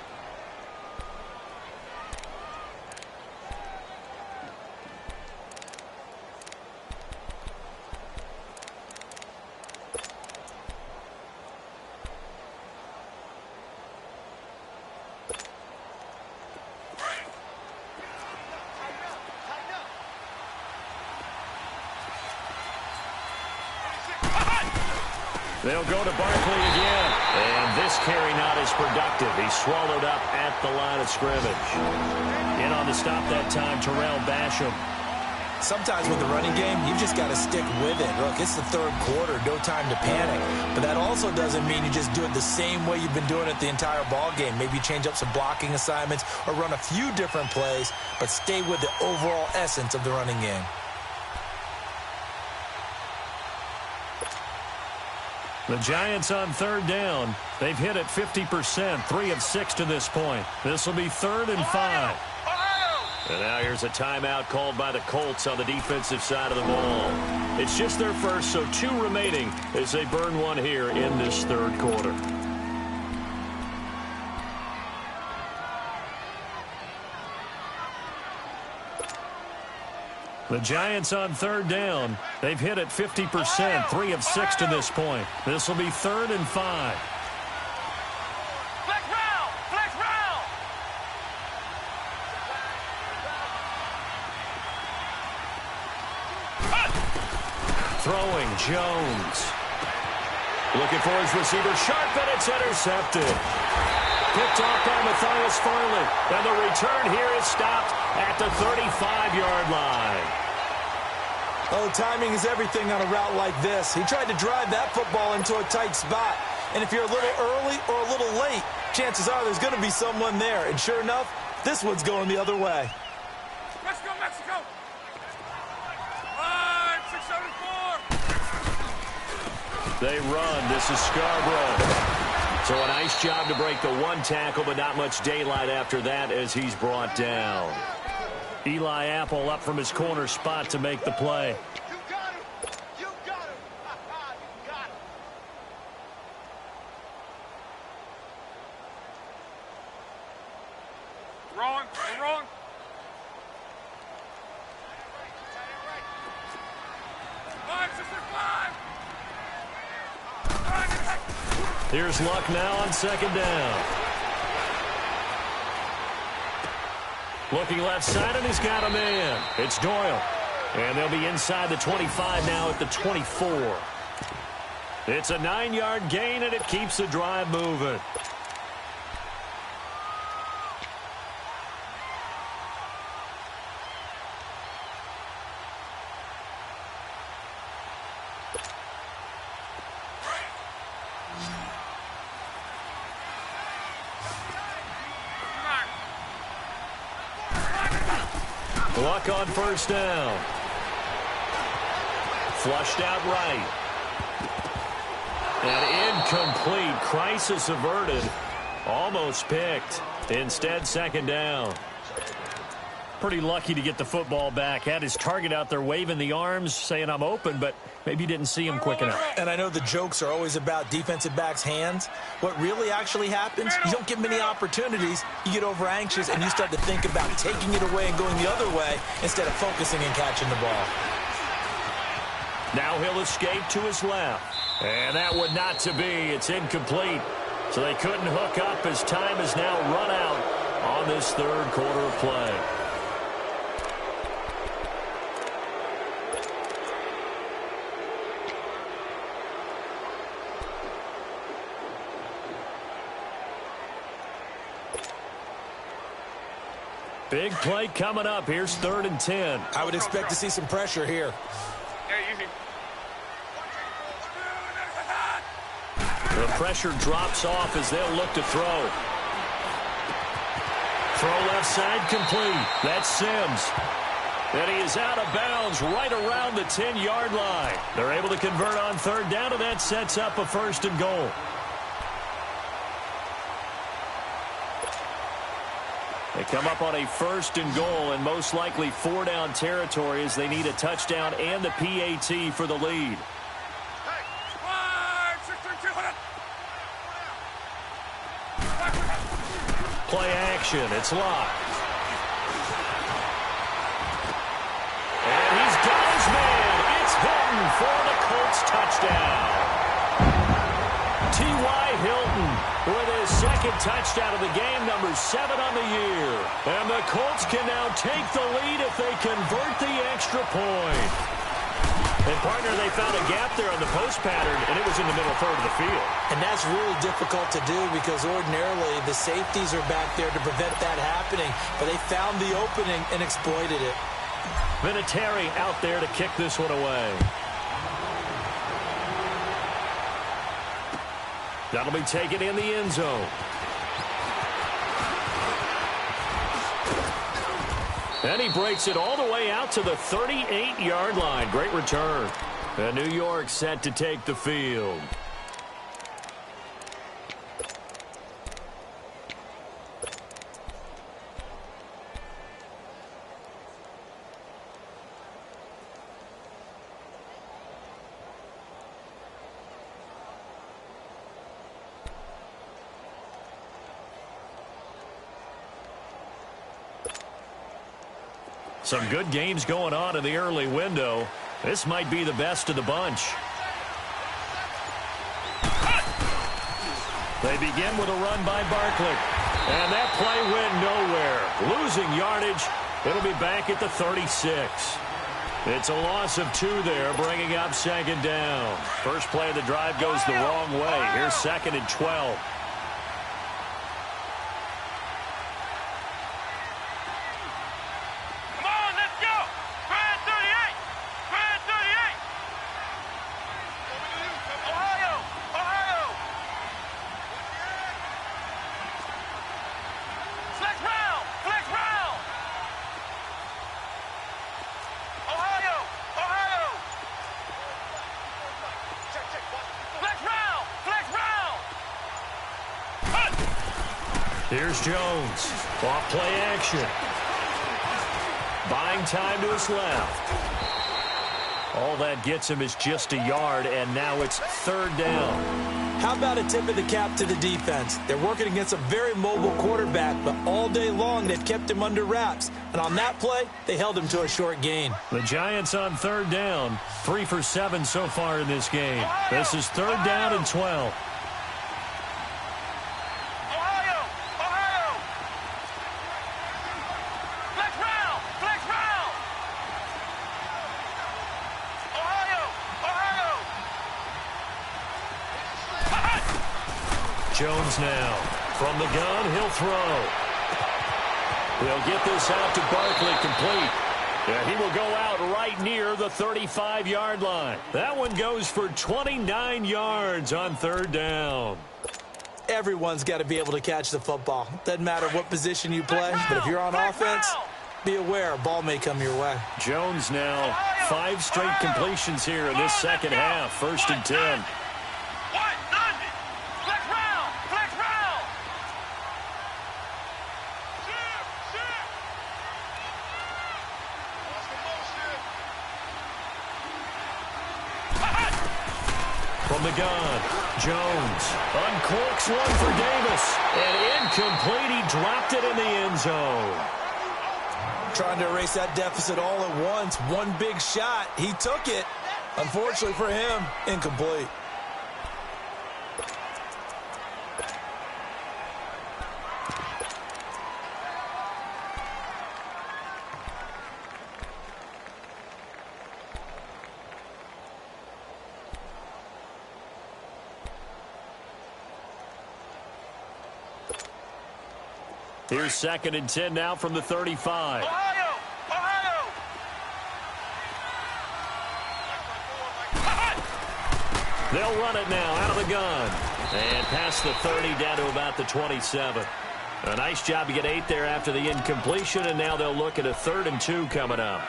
They'll go to Barkley again. And this carry not as productive. He's swallowed up at the line of scrimmage. In on the stop that time, Terrell Basham. Sometimes with the running game, you've just got to stick with it. Look, it's the third quarter, no time to panic. But that also doesn't mean you just do it the same way you've been doing it the entire ball game. Maybe you change up some blocking assignments or run a few different plays, but stay with the overall essence of the running game. The Giants on third down. They've hit it 50%, 3 of 6 to this point. This will be 3rd and 5. And now here's a timeout called by the Colts on the defensive side of the ball. It's just their first, so 2 remaining as they burn one here in this third quarter. The Giants on third down. They've hit it 50%, 3 of 6 to this point. This will be 3rd and 5. Flex round! Flex round! Throwing, Jones. Looking for his receiver, sharp, and it's intercepted. Picked off by Matthias Farley. And the return here is stopped at the 35-yard line. Oh, timing is everything on a route like this. He tried to drive that football into a tight spot. And if you're a little early or a little late, chances are there's going to be someone there. And sure enough, this one's going the other way. Let's go, Mexico! Line 674! They run. This is Scarborough. So a nice job to break the 1 tackle, but not much daylight after that as he's brought down. Eli Apple up from his corner spot to make the play. You got him! You got him! You got him! Wrong! You're wrong! Line 65! Here's Luck now on 2nd down. Looking left side, and he's got a man. It's Doyle. And they'll be inside the 25 now at the 24. It's a 9-yard gain, and it keeps the drive moving. Luck on 1st down. Flushed out right. And incomplete. Crisis averted. Almost picked. Instead, 2nd down. Pretty lucky to get the football back. Had his target out there waving the arms, saying I'm open, but maybe didn't see him quick enough. And I know the jokes are always about defensive backs' hands. What really actually happens, you don't get many opportunities. You get over anxious, and you start to think about taking it away and going the other way instead of focusing and catching the ball. Now he'll escape to his left. And that would not to be. It's incomplete. So they couldn't hook up as time has now run out on this third quarter of play. Big play coming up. Here's 3rd and 10. I would expect to see some pressure here. The pressure drops off as they'll look to throw. Throw left side complete. That's Sims. And he is out of bounds right around the 10-yard line. They're able to convert on 3rd down, and that sets up a 1st and goal. They come up on a 1st and goal, and most likely 4-down territory as they need a touchdown and the PAT for the lead. Play action. It's locked. And he's got his man. It's Hilton for the Colts touchdown. T.Y. Hilton with his 2nd touchdown of the game, number 7 on the year. And the Colts can now take the lead if they convert the extra point. And, partner, they found a gap there on the post pattern, and it was in the middle 3rd of the field. And that's really difficult to do because ordinarily the safeties are back there to prevent that happening. But they found the opening and exploited it. Vinatieri out there to kick this one away. That'll be taken in the end zone. And he breaks it all the way out to the 38-yard line. Great return. And New York set to take the field. Some good games going on in the early window. This might be the best of the bunch. They begin with a run by Barkley. And that play went nowhere. Losing yardage. It'll be back at the 36. It's a loss of 2 there, bringing up 2nd down. First play of the drive goes the wrong way. Here's 2nd and 12. Here's Jones. Off play action. Buying time to his left. All that gets him is just a yard, and now it's 3rd down. How about a tip of the cap to the defense? They're working against a very mobile quarterback, but all day long they've kept him under wraps. And on that play, they held him to a short gain. The Giants on 3rd down. 3 for 7 so far in this game. This is 3rd down and 12. Jones now. From the gun, he'll throw. They'll get this out to Barkley complete. Yeah, he will go out right near the 35-yard line. That one goes for 29 yards on 3rd down. Everyone's got to be able to catch the football. Doesn't matter what position you play, but if you're on offense, be aware a ball may come your way. Jones now 5 straight completions here in this 2nd half. 1st and 10. From the gun, Jones uncorks one for Davis. And incomplete. He dropped it in the end zone. Trying to erase that deficit all at once. One big shot. He took it. Unfortunately for him, incomplete. Here's 2nd and 10 now from the 35. Ohio! Ohio! They'll run it now out of the gun. And past the 30 down to about the 27. A nice job to get 8 there after the incompletion, and now they'll look at a 3rd and 2 coming up.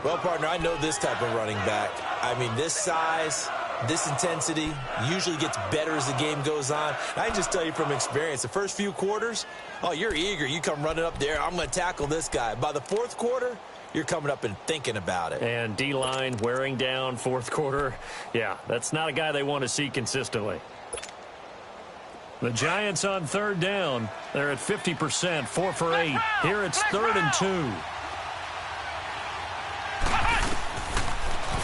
Well, partner, I know this type of running back. I mean, this size, this intensity usually gets better as the game goes on. And I can just tell you from experience, the first few quarters, oh, you're eager. You come running up there, I'm going to tackle this guy. By the 4th quarter, you're coming up and thinking about it. And D-line wearing down 4th quarter. Yeah, that's not a guy they want to see consistently. The Giants on 3rd down. They're at 50%, 4 for 8. Here it's 3rd and 2.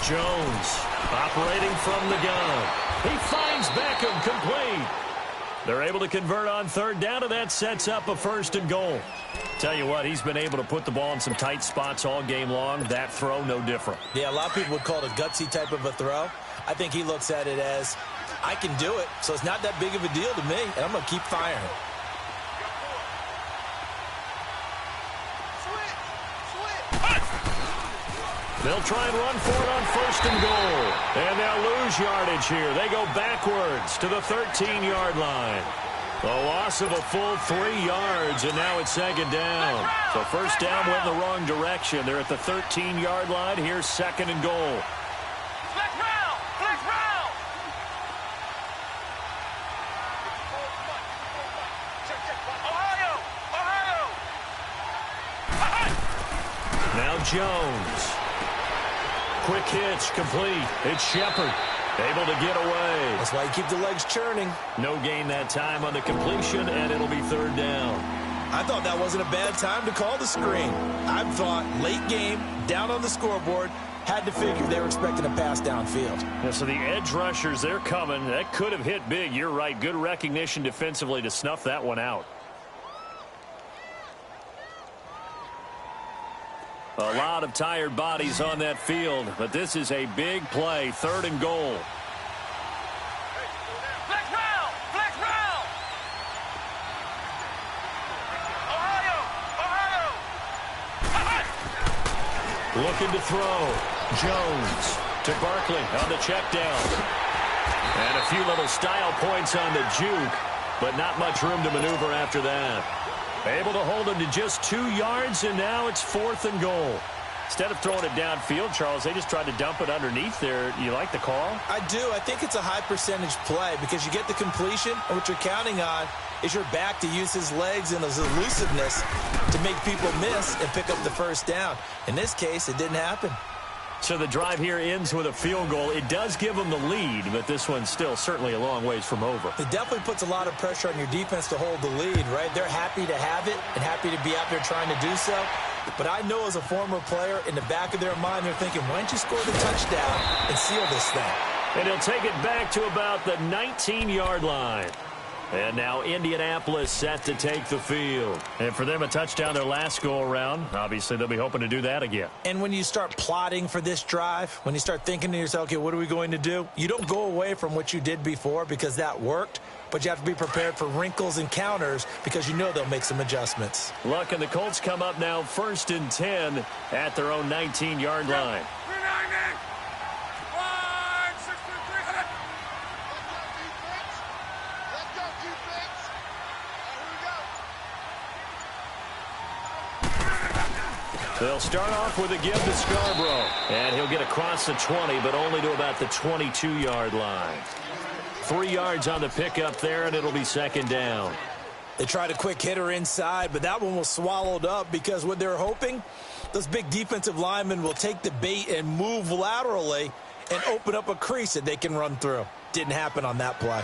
Jones operating from the gun. He finds Beckham complete. They're able to convert on 3rd down, and that sets up a 1st and goal. Tell you what, he's been able to put the ball in some tight spots all game long. That throw, no different. Yeah, a lot of people would call it a gutsy type of a throw. I think he looks at it as, I can do it, so it's not that big of a deal to me, and I'm going to keep firing. They'll try and run for it on 1st and goal. And they'll lose yardage here. They go backwards to the 13-yard line. A loss of a full 3 yards, and now it's 2nd down. So 1st down went in the wrong direction. They're at the 13-yard line. Here's 2nd and goal. Flex round! Flex round! Ohio! Ohio! Now Jones. Quick hitch, complete. It's Shepard, able to get away. That's why you keep the legs churning. No gain that time on the completion, and it'll be 3rd down. I thought that wasn't a bad time to call the screen. I thought late game, down on the scoreboard, had to figure they were expecting a pass downfield. Yeah, so the edge rushers, they're coming. That could have hit big. You're right. Good recognition defensively to snuff that one out. A lot of tired bodies on that field, but this is a big play. 3rd and goal. Flex round! Flex round! Ohio! Ohio! Looking to throw. Jones to Barkley on the check down. And a few little style points on the juke, but not much room to maneuver after that. Able to hold him to just 2 yards, and now it's 4th and goal. Instead of throwing it downfield, Charles, they just tried to dump it underneath there. You like the call? I do. I think it's a high percentage play because you get the completion, and what you're counting on is your back to use his legs and his elusiveness to make people miss and pick up the 1st down. In this case, it didn't happen. So the drive here ends with a field goal. It does give them the lead, but this one's still certainly a long ways from over. It definitely puts a lot of pressure on your defense to hold the lead, right? They're happy to have it and happy to be out there trying to do so. But I know as a former player, in the back of their mind, they're thinking, why don't you score the touchdown and seal this thing? And he'll take it back to about the 19-yard line. And now Indianapolis set to take the field. And for them, a touchdown their last go-around. Obviously, they'll be hoping to do that again. And when you start plotting for this drive, when you start thinking to yourself, okay, what are we going to do? You don't go away from what you did before because that worked, but you have to be prepared for wrinkles and counters because you know they'll make some adjustments. Luck and the Colts come up now 1st and 10 at their own 19-yard line. They'll start off with a give to Scarborough. And he'll get across the 20, but only to about the 22-yard line. 3 yards on the pickup there, and it'll be 2nd down. They tried a quick hitter inside, but that one was swallowed up because what they're hoping, those big defensive linemen will take the bait and move laterally and open up a crease that they can run through. Didn't happen on that play.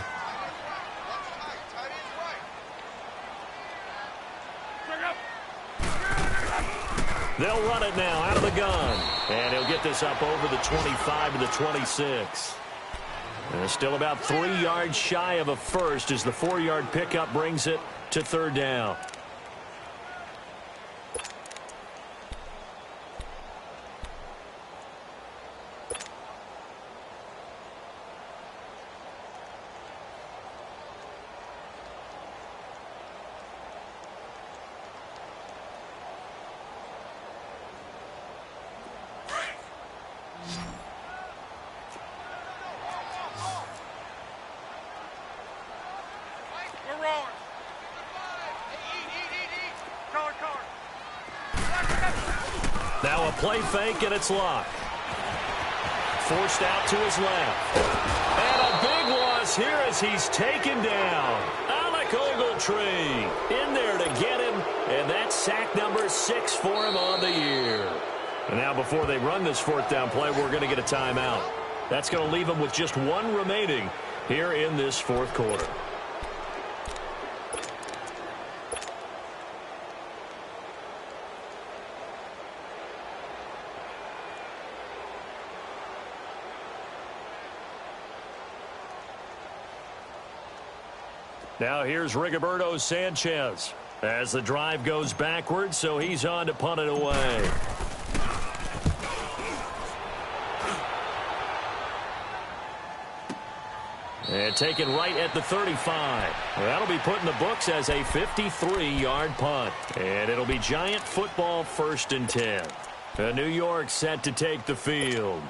They'll run it now out of the gun. And he'll get this up over the 25 to the 26. And still about 3 yards shy of a 1st as the 4-yard pickup brings it to 3rd down. Now a play fake, and it's locked. Forced out to his left. And a big loss here as he's taken down. Alec Ogletree in there to get him, and that's sack number 6 for him on the year. And now before they run this 4th down play, we're going to get a timeout. That's going to leave him with just 1 remaining here in this 4th quarter. Now here's Rigoberto Sanchez as the drive goes backwards, so he's on to punt it away. And taken right at the 35. That'll be put in the books as a 53-yard punt. And it'll be Giant football 1st and 10. New York set to take the field.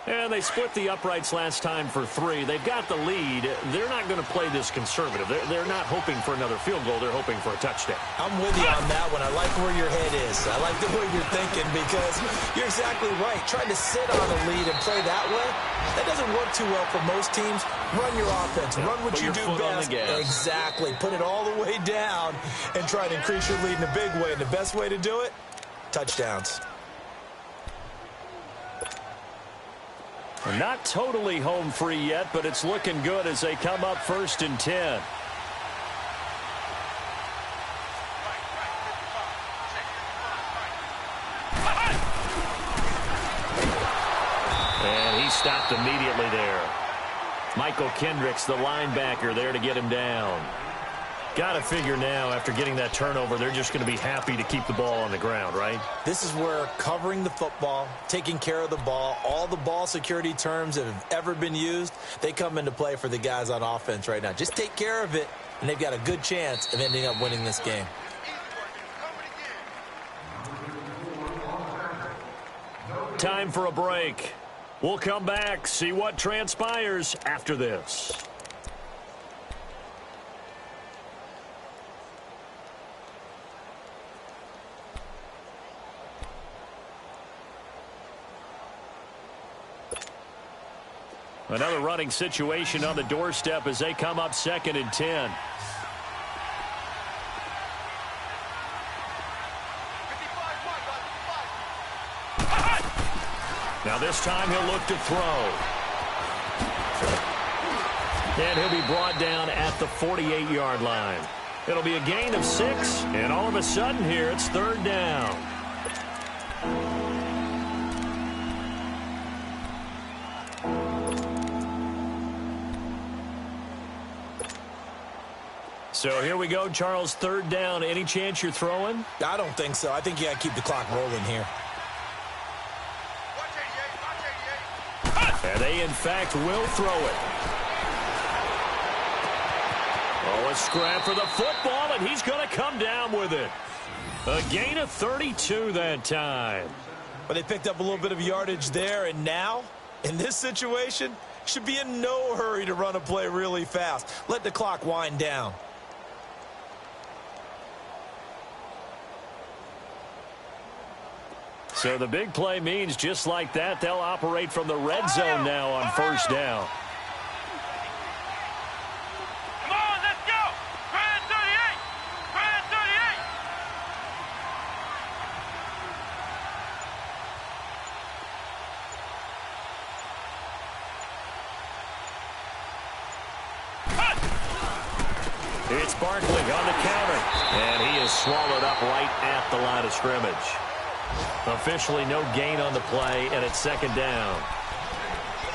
And they split the uprights last time for 3. They've got the lead. They're not going to play this conservative. They're not hoping for another field goal. They're hoping for a touchdown. I'm with you on that one. I like where your head is. I like the way you're thinking because you're exactly right. Trying to sit on a lead and play that way, that doesn't work too well for most teams. Run your offense. Run what you do best. Exactly. Put it all the way down and try to increase your lead in a big way. And the best way to do it, touchdowns. Not totally home free yet, but it's looking good as they come up 1st and 10. And he stopped immediately there. Michael Kendricks, the linebacker, there to get him down. Got to figure now, after getting that turnover, they're just going to be happy to keep the ball on the ground, right? This is where covering the football, taking care of the ball, all the ball security terms that have ever been used, they come into play for the guys on offense right now. Just take care of it, and they've got a good chance of ending up winning this game. Time for a break. We'll come back, see what transpires after this. Another running situation on the doorstep as they come up 2nd and 10. Now this time he'll look to throw. And he'll be brought down at the 48-yard line. It'll be a gain of 6, and all of a sudden here it's 3rd down. So here we go, Charles, 3rd down. Any chance you're throwing? I don't think so. I think you got to keep the clock rolling here. And they, in fact, will throw it. Oh, a scrap for the football, and he's going to come down with it. A gain of 32 that time. But they picked up a little bit of yardage there, and now, in this situation, should be in no hurry to run a play really fast. Let the clock wind down. So the big play means just like that, they'll operate from the red zone now on 1st down. Come on, let's go! Brand 38! Brand 38! It's Barkley on the counter, and he is swallowed up right at the line of scrimmage. Officially no gain on the play, and it's 2nd down.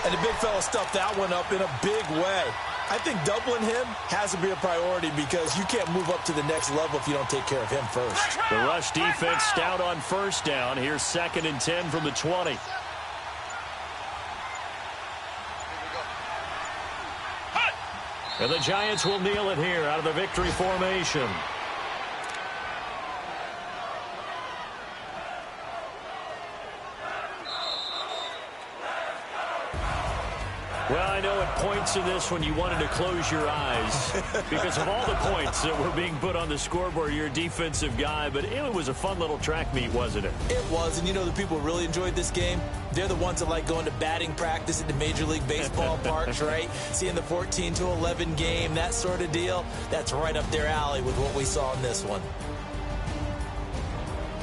And the big fella stuffed that one up in a big way. I think doubling him has to be a priority because you can't move up to the next level if you don't take care of him first. The rush defense stout on 1st down. Here's 2nd and 10 from the 20. And the Giants will kneel it here out of the victory formation. Well, I know at points in this when you wanted to close your eyes because of all the points that were being put on the scoreboard. You're a defensive guy, but it was a fun little track meet, wasn't it? It was, and you know the people who really enjoyed this game? They're the ones that like going to batting practice at the Major League Baseball parks, right? Seeing the 14-11 game, that sort of deal. That's right up their alley with what we saw in this one.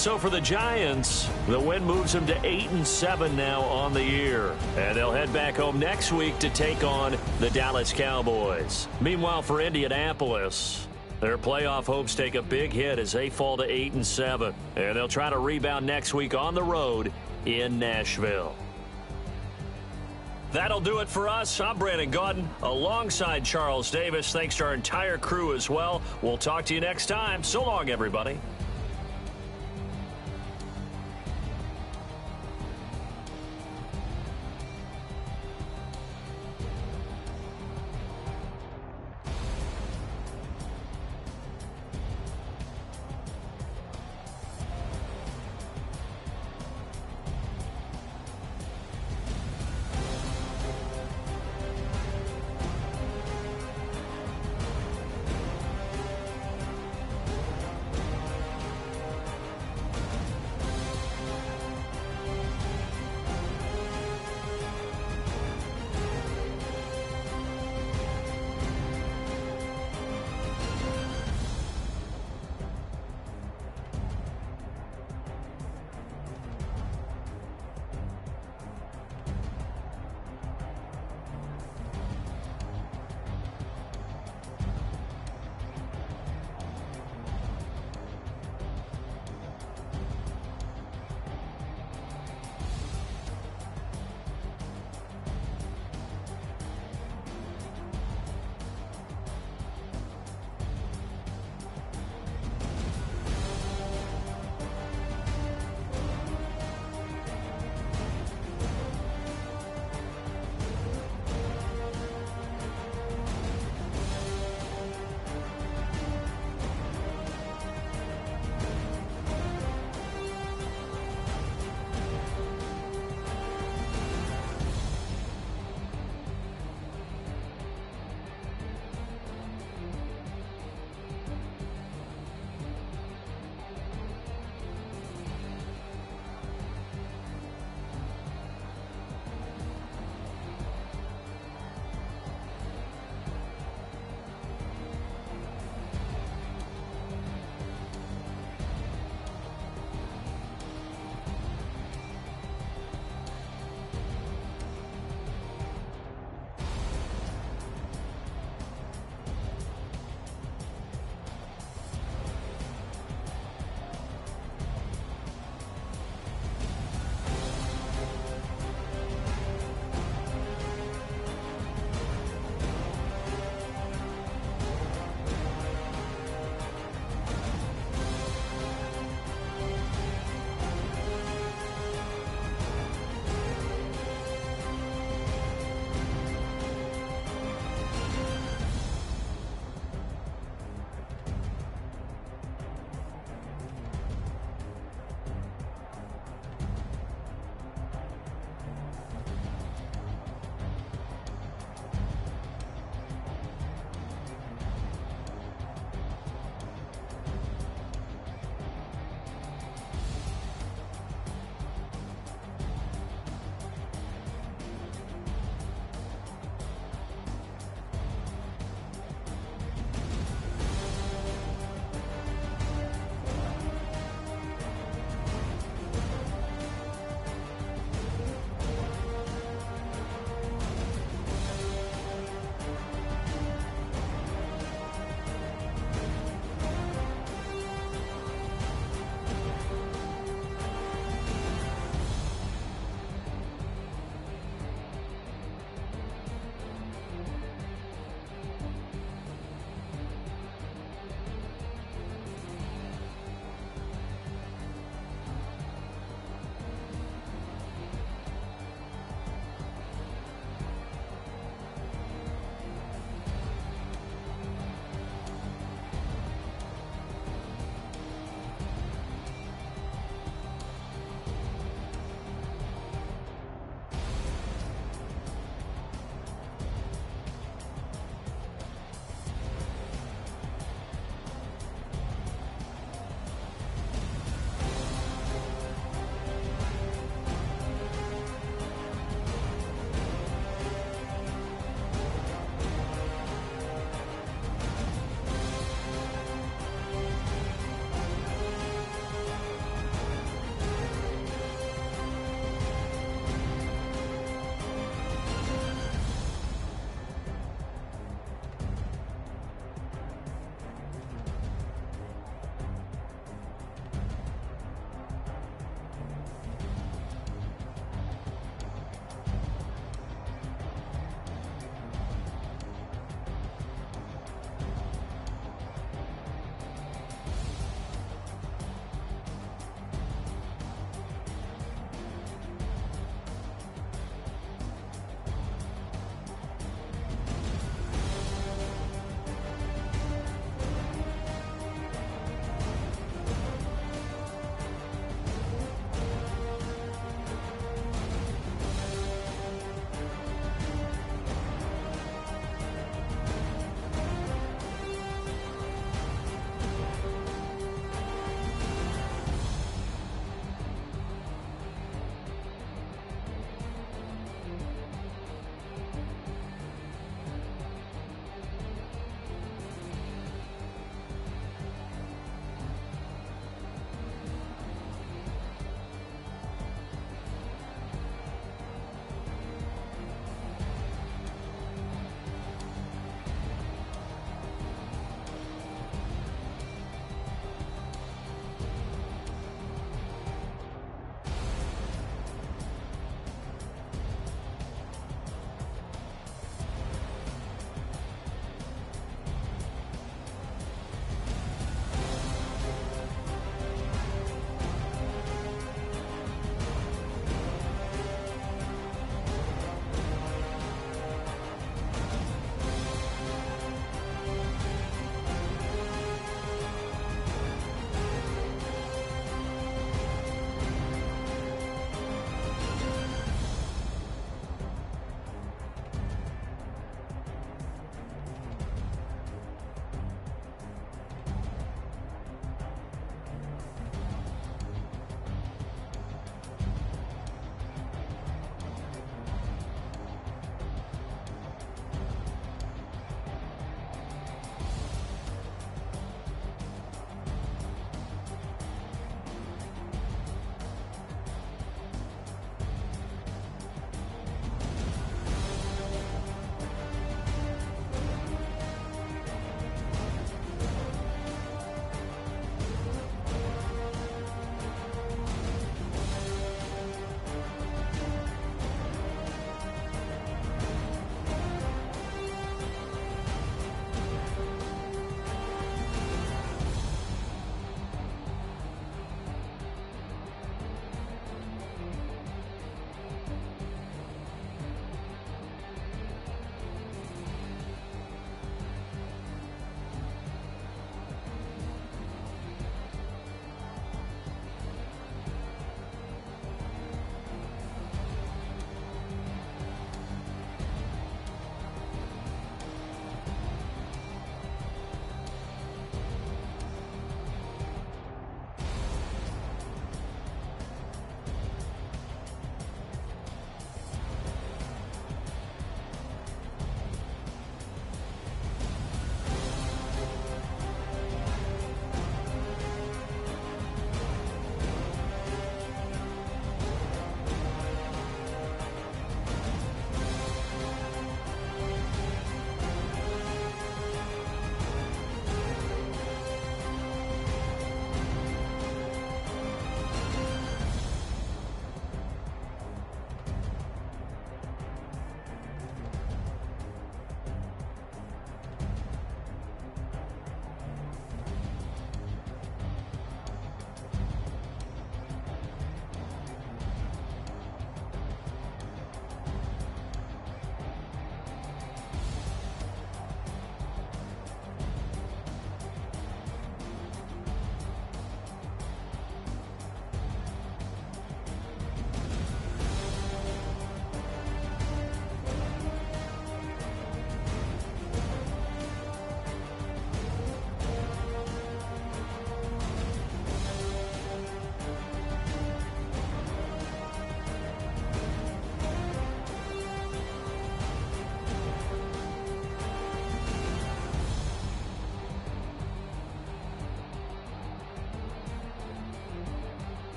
So for the Giants, the win moves them to 8-7 now on the year. And they'll head back home next week to take on the Dallas Cowboys. Meanwhile, for Indianapolis, their playoff hopes take a big hit as they fall to 8-7. And they'll try to rebound next week on the road in Nashville. That'll do it for us. I'm Brandon Gaudin alongside Charles Davis. Thanks to our entire crew as well. We'll talk to you next time. So long, everybody.